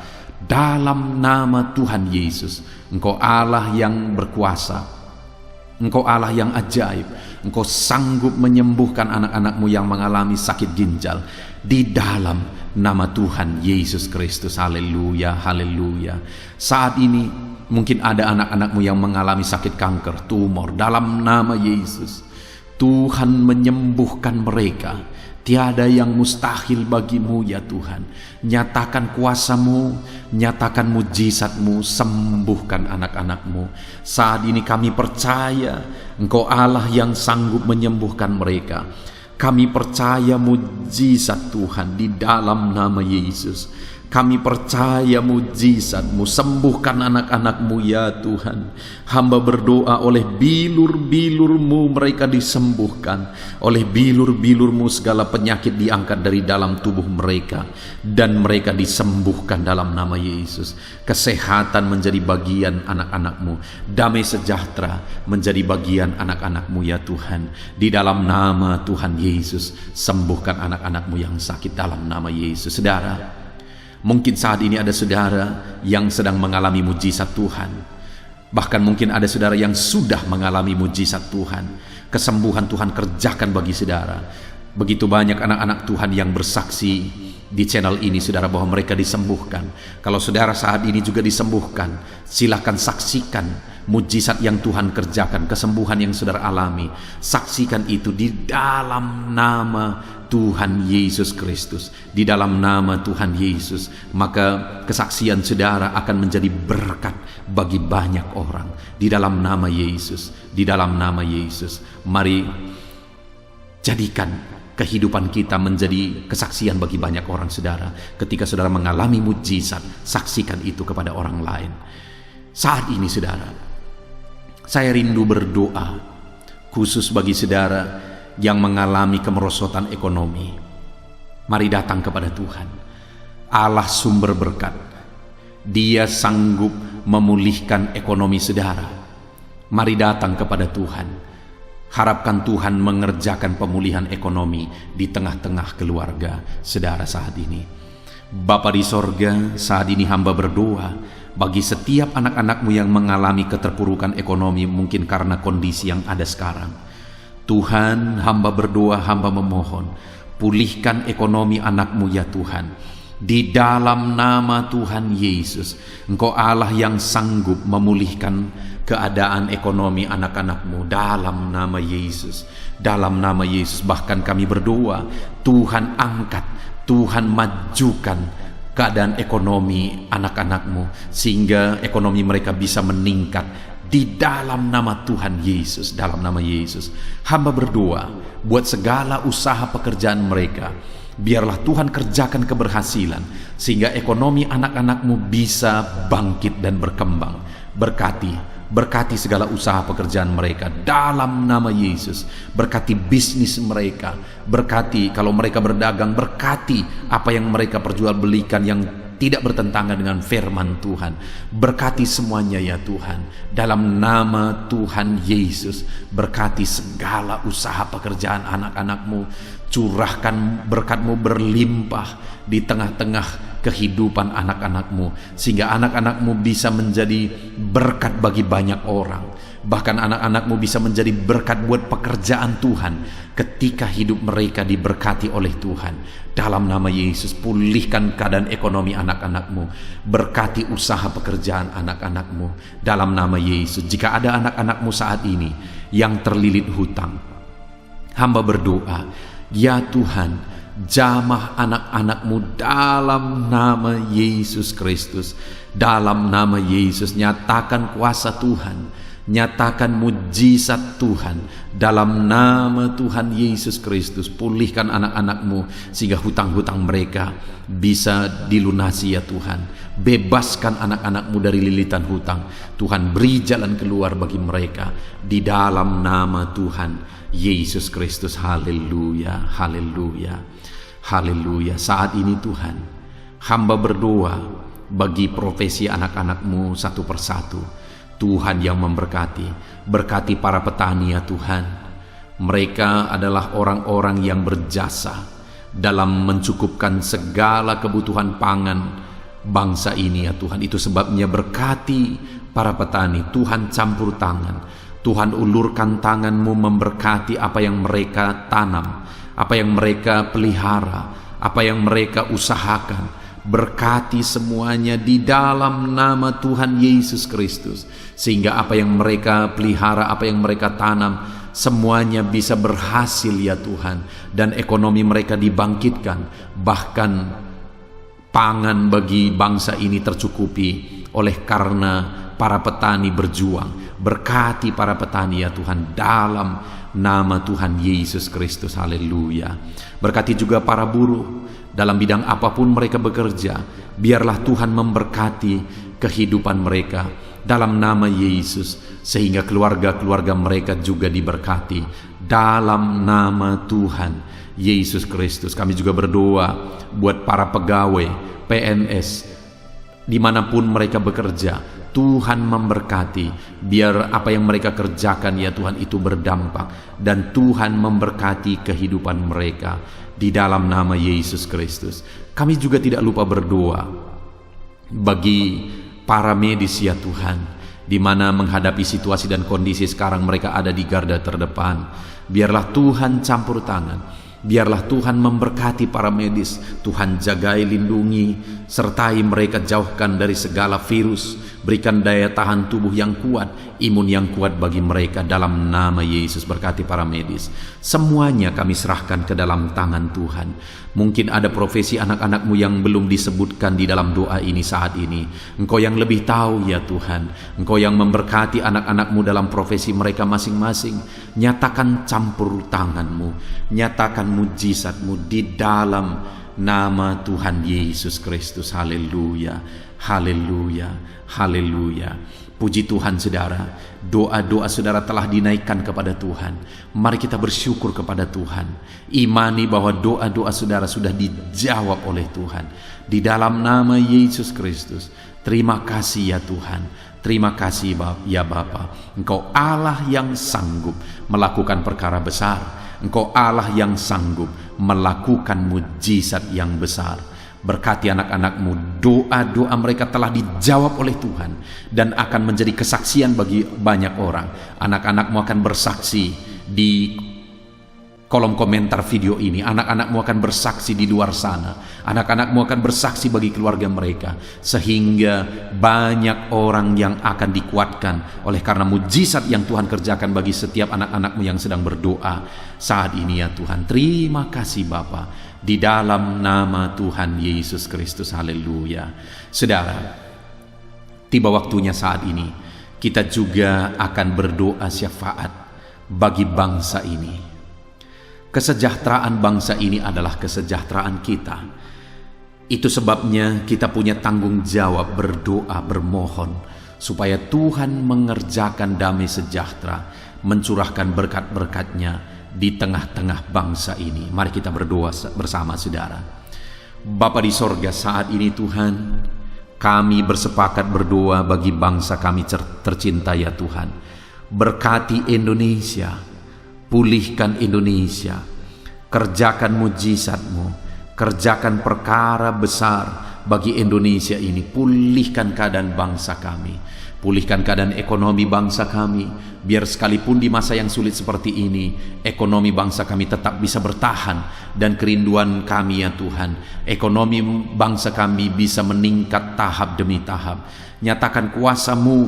Dalam nama Tuhan Yesus, Engkau Allah yang berkuasa, Engkau Allah yang ajaib. Engkau sanggup menyembuhkan anak-anak-Mu yang mengalami sakit ginjal di dalam nama Tuhan Yesus Kristus. Haleluya, haleluya. Saat ini mungkin ada anak-anak-Mu yang mengalami sakit kanker, tumor. Dalam nama Yesus, Tuhan menyembuhkan mereka. Tiada yang mustahil bagi-Mu ya Tuhan. Nyatakan kuasa-Mu, nyatakan mujizat-Mu, sembuhkan anak-anak-Mu. Saat ini kami percaya Engkau Allah yang sanggup menyembuhkan mereka. Kami percaya mujizat Tuhan di dalam nama Yesus. Kami percaya mujizat-Mu, sembuhkan anak-anak-Mu ya Tuhan. Hamba berdoa oleh bilur-bilur-Mu mereka disembuhkan. Oleh bilur-bilur-Mu segala penyakit diangkat dari dalam tubuh mereka. Dan mereka disembuhkan dalam nama Yesus. Kesehatan menjadi bagian anak-anak-Mu. Damai sejahtera menjadi bagian anak-anak-Mu ya Tuhan. Di dalam nama Tuhan Yesus, sembuhkan anak-anak-Mu yang sakit dalam nama Yesus. Saudara, mungkin saat ini ada saudara yang sedang mengalami mujizat Tuhan. Bahkan mungkin ada saudara yang sudah mengalami mujizat Tuhan. Kesembuhan Tuhan kerjakan bagi saudara. Begitu banyak anak-anak Tuhan yang bersaksi di channel ini, saudara, bahwa mereka disembuhkan. Kalau saudara saat ini juga disembuhkan, silakan saksikan mujizat yang Tuhan kerjakan, kesembuhan yang saudara alami. Saksikan itu di dalam nama Tuhan Yesus Kristus. Di dalam nama Tuhan Yesus, maka kesaksian saudara akan menjadi berkat bagi banyak orang. Di dalam nama Yesus, di dalam nama Yesus. Mari jadikan kehidupan kita menjadi kesaksian bagi banyak orang, saudara. Ketika saudara mengalami mujizat, saksikan itu kepada orang lain. Saat ini, saudara, saya rindu berdoa khusus bagi saudara yang mengalami kemerosotan ekonomi. Mari datang kepada Tuhan, Allah sumber berkat. Dia sanggup memulihkan ekonomi saudara. Mari datang kepada Tuhan. Harapkan Tuhan mengerjakan pemulihan ekonomi di tengah-tengah keluarga saudara saat ini. Bapa di sorga, saat ini hamba berdoa bagi setiap anak-anak-Mu yang mengalami keterpurukan ekonomi, mungkin karena kondisi yang ada sekarang. Tuhan, hamba berdoa, hamba memohon, pulihkan ekonomi anak-Mu ya Tuhan. Di dalam nama Tuhan Yesus, Engkau Allah yang sanggup memulihkan keadaan ekonomi anak-anak-Mu dalam nama Yesus. Dalam nama Yesus, bahkan kami berdoa, Tuhan angkat, Tuhan majukan keadaan ekonomi anak-anak-Mu, sehingga ekonomi mereka bisa meningkat. Di dalam nama Tuhan Yesus, dalam nama Yesus, hamba berdoa buat segala usaha pekerjaan mereka. Biarlah Tuhan kerjakan keberhasilan, sehingga ekonomi anak-anak-Mu bisa bangkit dan berkembang. Berkati segala usaha pekerjaan mereka dalam nama Yesus. Berkati bisnis mereka. Berkati kalau mereka berdagang, berkati apa yang mereka perjualbelikan yang tidak bertentangan dengan firman Tuhan. Berkati semuanya ya Tuhan. Dalam nama Tuhan Yesus, berkati segala usaha pekerjaan anak-anak-Mu. Curahkan berkat-Mu berlimpah di tengah-tengah kehidupan anak-anak-Mu, sehingga anak-anak-Mu bisa menjadi berkat bagi banyak orang. Bahkan anak-anak-Mu bisa menjadi berkat buat pekerjaan Tuhan ketika hidup mereka diberkati oleh Tuhan. Dalam nama Yesus, pulihkan keadaan ekonomi anak-anak-Mu. Berkati usaha pekerjaan anak-anak-Mu. Dalam nama Yesus, jika ada anak-anak-Mu saat ini yang terlilit hutang, hamba berdoa, ya Tuhan, jamah anak-anak-Mu dalam nama Yesus Kristus. Dalam nama Yesus, nyatakan kuasa Tuhan, nyatakan mujizat Tuhan. Dalam nama Tuhan Yesus Kristus, pulihkan anak-anak-Mu sehingga hutang-hutang mereka bisa dilunasi ya Tuhan. Bebaskan anak-anak-Mu dari lilitan hutang. Tuhan, beri jalan keluar bagi mereka di dalam nama Tuhan Yesus Kristus. Haleluya, haleluya, haleluya. Saat ini Tuhan, hamba berdoa bagi profesi anak-anak-Mu satu persatu. Tuhan yang memberkati, berkati para petani ya Tuhan. Mereka adalah orang-orang yang berjasa dalam mencukupkan segala kebutuhan pangan bangsa ini ya Tuhan. Itu sebabnya berkati para petani. Tuhan campur tangan, Tuhan ulurkan tangan-Mu memberkati apa yang mereka tanam, apa yang mereka pelihara, apa yang mereka usahakan. Berkati semuanya di dalam nama Tuhan Yesus Kristus, sehingga apa yang mereka pelihara, apa yang mereka tanam, semuanya bisa berhasil ya Tuhan, dan ekonomi mereka dibangkitkan. Bahkan pangan bagi bangsa ini tercukupi oleh karena para petani berjuang. Berkati para petani ya Tuhan dalam nama Tuhan Yesus Kristus. Haleluya. Berkati juga para buruh dalam bidang apapun mereka bekerja. Biarlah Tuhan memberkati kehidupan mereka dalam nama Yesus, sehingga keluarga-keluarga mereka juga diberkati dalam nama Tuhan Yesus Kristus. Kami juga berdoa buat para pegawai PNS dimanapun mereka bekerja. Tuhan memberkati, biar apa yang mereka kerjakan ya Tuhan itu berdampak, dan Tuhan memberkati kehidupan mereka di dalam nama Yesus Kristus. Kami juga tidak lupa berdoa bagi para medis ya Tuhan, di mana menghadapi situasi dan kondisi sekarang mereka ada di garda terdepan. Biarlah Tuhan campur tangan, biarlah Tuhan memberkati para medis. Tuhan jagai, lindungi, sertai mereka, jauhkan dari segala virus. Berikan daya tahan tubuh yang kuat, imun yang kuat bagi mereka dalam nama Yesus. Berkati para medis. Semuanya kami serahkan ke dalam tangan Tuhan. Mungkin ada profesi anak-anakmu yang belum disebutkan di dalam doa ini saat ini. Engkau yang lebih tahu ya Tuhan. Engkau yang memberkati anak-anakmu dalam profesi mereka masing-masing. Nyatakan campur tanganmu, nyatakan mujizatmu di dalam nama Tuhan Yesus Kristus. Haleluya, haleluya, haleluya. Puji Tuhan saudara, doa-doa saudara telah dinaikkan kepada Tuhan. Mari kita bersyukur kepada Tuhan. Imani bahwa doa-doa saudara sudah dijawab oleh Tuhan. Di dalam nama Yesus Kristus. Terima kasih ya Tuhan. Terima kasih ya Bapa. Engkau Allah yang sanggup melakukan perkara besar. Engkau Allah yang sanggup melakukan mujizat yang besar. Berkati anak-anakmu, doa-doa mereka telah dijawab oleh Tuhan dan akan menjadi kesaksian bagi banyak orang. Anak-anakmu akan bersaksi di kolom komentar video ini. Anak-anakmu akan bersaksi di luar sana. Anak-anakmu akan bersaksi bagi keluarga mereka, sehingga banyak orang yang akan dikuatkan oleh karena mujizat yang Tuhan kerjakan bagi setiap anak-anakmu yang sedang berdoa saat ini ya Tuhan. Terima kasih Bapa, di dalam nama Tuhan Yesus Kristus. Haleluya. Saudara, tiba waktunya saat ini kita juga akan berdoa syafaat bagi bangsa ini. Kesejahteraan bangsa ini adalah kesejahteraan kita. Itu sebabnya kita punya tanggung jawab berdoa, bermohon supaya Tuhan mengerjakan damai sejahtera, mencurahkan berkat-berkat-Nya di tengah-tengah bangsa ini. Mari kita berdoa bersama saudara. Bapa di sorga, saat ini Tuhan, kami bersepakat berdoa bagi bangsa kami tercinta ya Tuhan. Berkati Indonesia, pulihkan Indonesia, kerjakan mujizat-Mu, kerjakan perkara besar bagi Indonesia ini. Pulihkan keadaan bangsa kami, pulihkan keadaan ekonomi bangsa kami, biar sekalipun di masa yang sulit seperti ini, ekonomi bangsa kami tetap bisa bertahan. Dan kerinduan kami ya Tuhan, ekonomi bangsa kami bisa meningkat tahap demi tahap. Nyatakan kuasa-Mu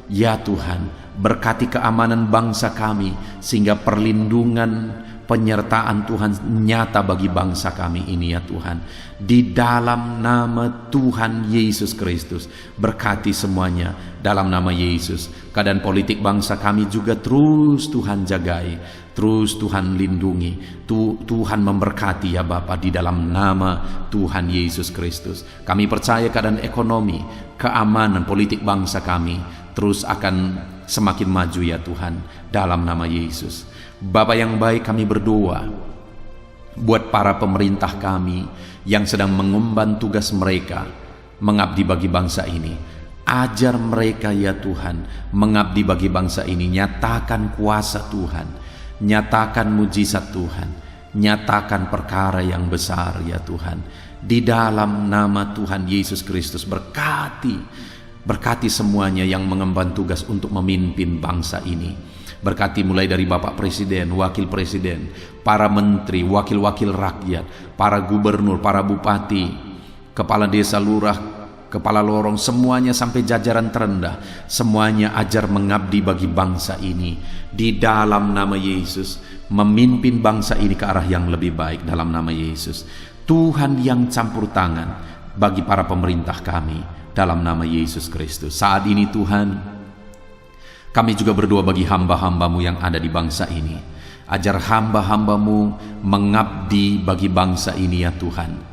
ya Tuhan. Berkati keamanan bangsa kami, sehingga perlindungan, penyertaan Tuhan nyata bagi bangsa kami ini ya Tuhan. Di dalam nama Tuhan Yesus Kristus, berkati semuanya dalam nama Yesus. Keadaan politik bangsa kami juga terus Tuhan jagai, terus Tuhan lindungi, Tuhan memberkati ya Bapa, di dalam nama Tuhan Yesus Kristus. Kami percaya keadaan ekonomi, keamanan politik bangsa kami terus akan semakin maju ya Tuhan, dalam nama Yesus. Bapa yang baik, kami berdoa buat para pemerintah kami yang sedang mengemban tugas mereka mengabdi bagi bangsa ini. Ajar mereka ya Tuhan mengabdi bagi bangsa ini. Nyatakan kuasa Tuhan, nyatakan mujizat Tuhan, nyatakan perkara yang besar ya Tuhan. Di dalam nama Tuhan Yesus Kristus, berkati semuanya yang mengemban tugas untuk memimpin bangsa ini. Berkati mulai dari Bapak Presiden, Wakil Presiden, para menteri, wakil-wakil rakyat, para gubernur, para bupati, kepala desa, lurah, kepala lorong, semuanya sampai jajaran terendah. Semuanya ajar mengabdi bagi bangsa ini. Di dalam nama Yesus, memimpin bangsa ini ke arah yang lebih baik dalam nama Yesus. Tuhan yang campur tangan bagi para pemerintah kami, dalam nama Yesus Kristus. Saat ini Tuhan, kami juga berdoa bagi hamba-hamba-Mu yang ada di bangsa ini. Ajar hamba-hamba-Mu mengabdi bagi bangsa ini ya Tuhan.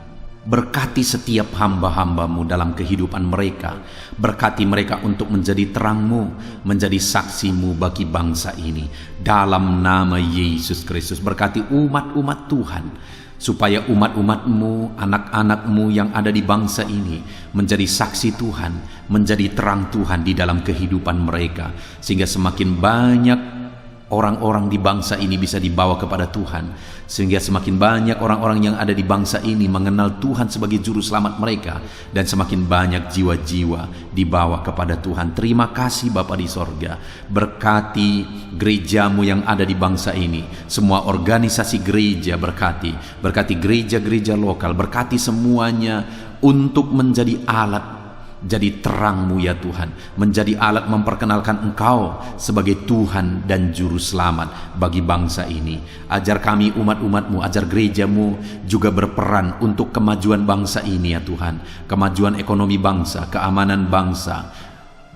Berkati setiap hamba-hamba-Mu dalam kehidupan mereka. Berkati mereka untuk menjadi terang-Mu, menjadi saksi-Mu bagi bangsa ini. Dalam nama Yesus Kristus. Berkati umat-umat Tuhan, supaya umat-umat-Mu, anak-anak-Mu yang ada di bangsa ini menjadi saksi Tuhan, menjadi terang Tuhan di dalam kehidupan mereka. Sehingga semakin banyak orang-orang di bangsa ini bisa dibawa kepada Tuhan, sehingga semakin banyak orang-orang yang ada di bangsa ini mengenal Tuhan sebagai juru selamat mereka, dan semakin banyak jiwa-jiwa dibawa kepada Tuhan. Terima kasih Bapa di sorga. Berkati gereja-Mu yang ada di bangsa ini, semua organisasi gereja berkati gereja-gereja lokal, berkati semuanya untuk menjadi alat, jadi terang-Mu ya Tuhan, menjadi alat memperkenalkan Engkau sebagai Tuhan dan Juru Selamat bagi bangsa ini. Ajar kami umat-umat-Mu, ajar gereja-Mu juga berperan untuk kemajuan bangsa ini ya Tuhan, kemajuan ekonomi bangsa, keamanan bangsa.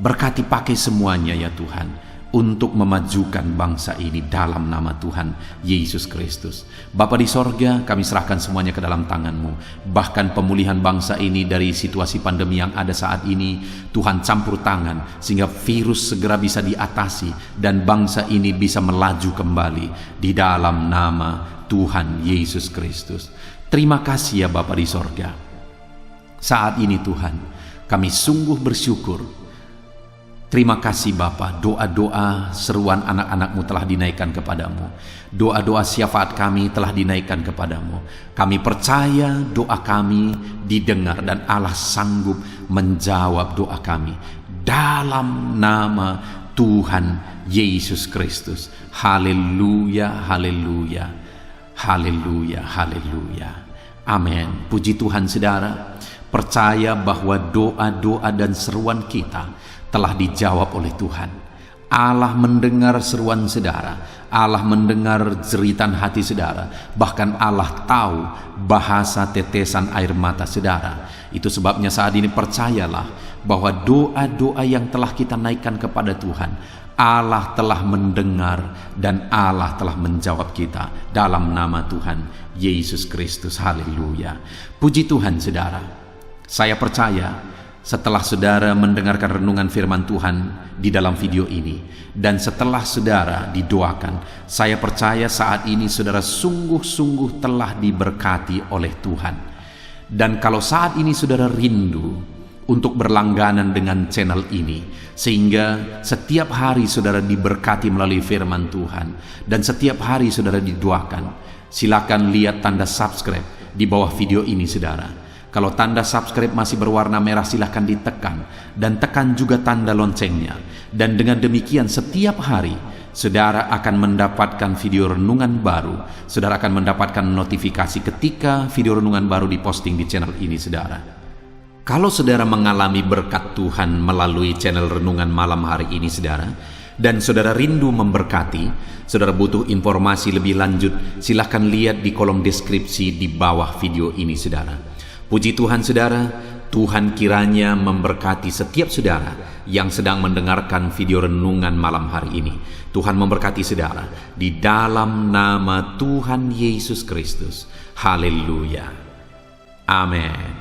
Berkati pakai semuanya ya Tuhan, untuk memajukan bangsa ini dalam nama Tuhan Yesus Kristus. Bapa di sorga, kami serahkan semuanya ke dalam tangan-Mu. Bahkan pemulihan bangsa ini dari situasi pandemi yang ada saat ini, Tuhan campur tangan sehingga virus segera bisa diatasi dan bangsa ini bisa melaju kembali di dalam nama Tuhan Yesus Kristus. Terima kasih ya Bapa di sorga. Saat ini Tuhan, kami sungguh bersyukur. Terima kasih Bapa, doa-doa seruan anak-anak-Mu telah dinaikkan kepadamu. Doa-doa syafaat kami telah dinaikkan kepadamu. Kami percaya doa kami didengar dan Allah sanggup menjawab doa kami. Dalam nama Tuhan Yesus Kristus. Haleluya, haleluya, haleluya, haleluya. Amin. Puji Tuhan saudara. Percaya bahwa doa-doa dan seruan kita telah dijawab oleh Tuhan. Allah mendengar seruan saudara, Allah mendengar jeritan hati saudara, bahkan Allah tahu bahasa tetesan air mata saudara. Itu sebabnya saat ini percayalah bahwa doa-doa yang telah kita naikkan kepada Tuhan, Allah telah mendengar dan Allah telah menjawab kita dalam nama Tuhan Yesus Kristus. Haleluya. Puji Tuhan saudara. Saya percaya setelah saudara mendengarkan renungan firman Tuhan di dalam video ini, dan setelah saudara didoakan, saya percaya saat ini saudara sungguh-sungguh telah diberkati oleh Tuhan. Dan kalau saat ini saudara rindu untuk berlangganan dengan channel ini, sehingga setiap hari saudara diberkati melalui firman Tuhan, dan setiap hari saudara didoakan, silakan lihat tanda subscribe di bawah video ini saudara. Kalau tanda subscribe masih berwarna merah, silahkan ditekan, dan tekan juga tanda loncengnya. Dan dengan demikian setiap hari saudara akan mendapatkan video renungan baru. Saudara akan mendapatkan notifikasi ketika video renungan baru diposting di channel ini saudara. Kalau saudara mengalami berkat Tuhan melalui channel renungan malam hari ini saudara, dan saudara rindu memberkati, saudara butuh informasi lebih lanjut, silahkan lihat di kolom deskripsi di bawah video ini saudara. Puji Tuhan saudara, Tuhan kiranya memberkati setiap saudara yang sedang mendengarkan video renungan malam hari ini. Tuhan memberkati saudara di dalam nama Tuhan Yesus Kristus. Haleluya. Amin.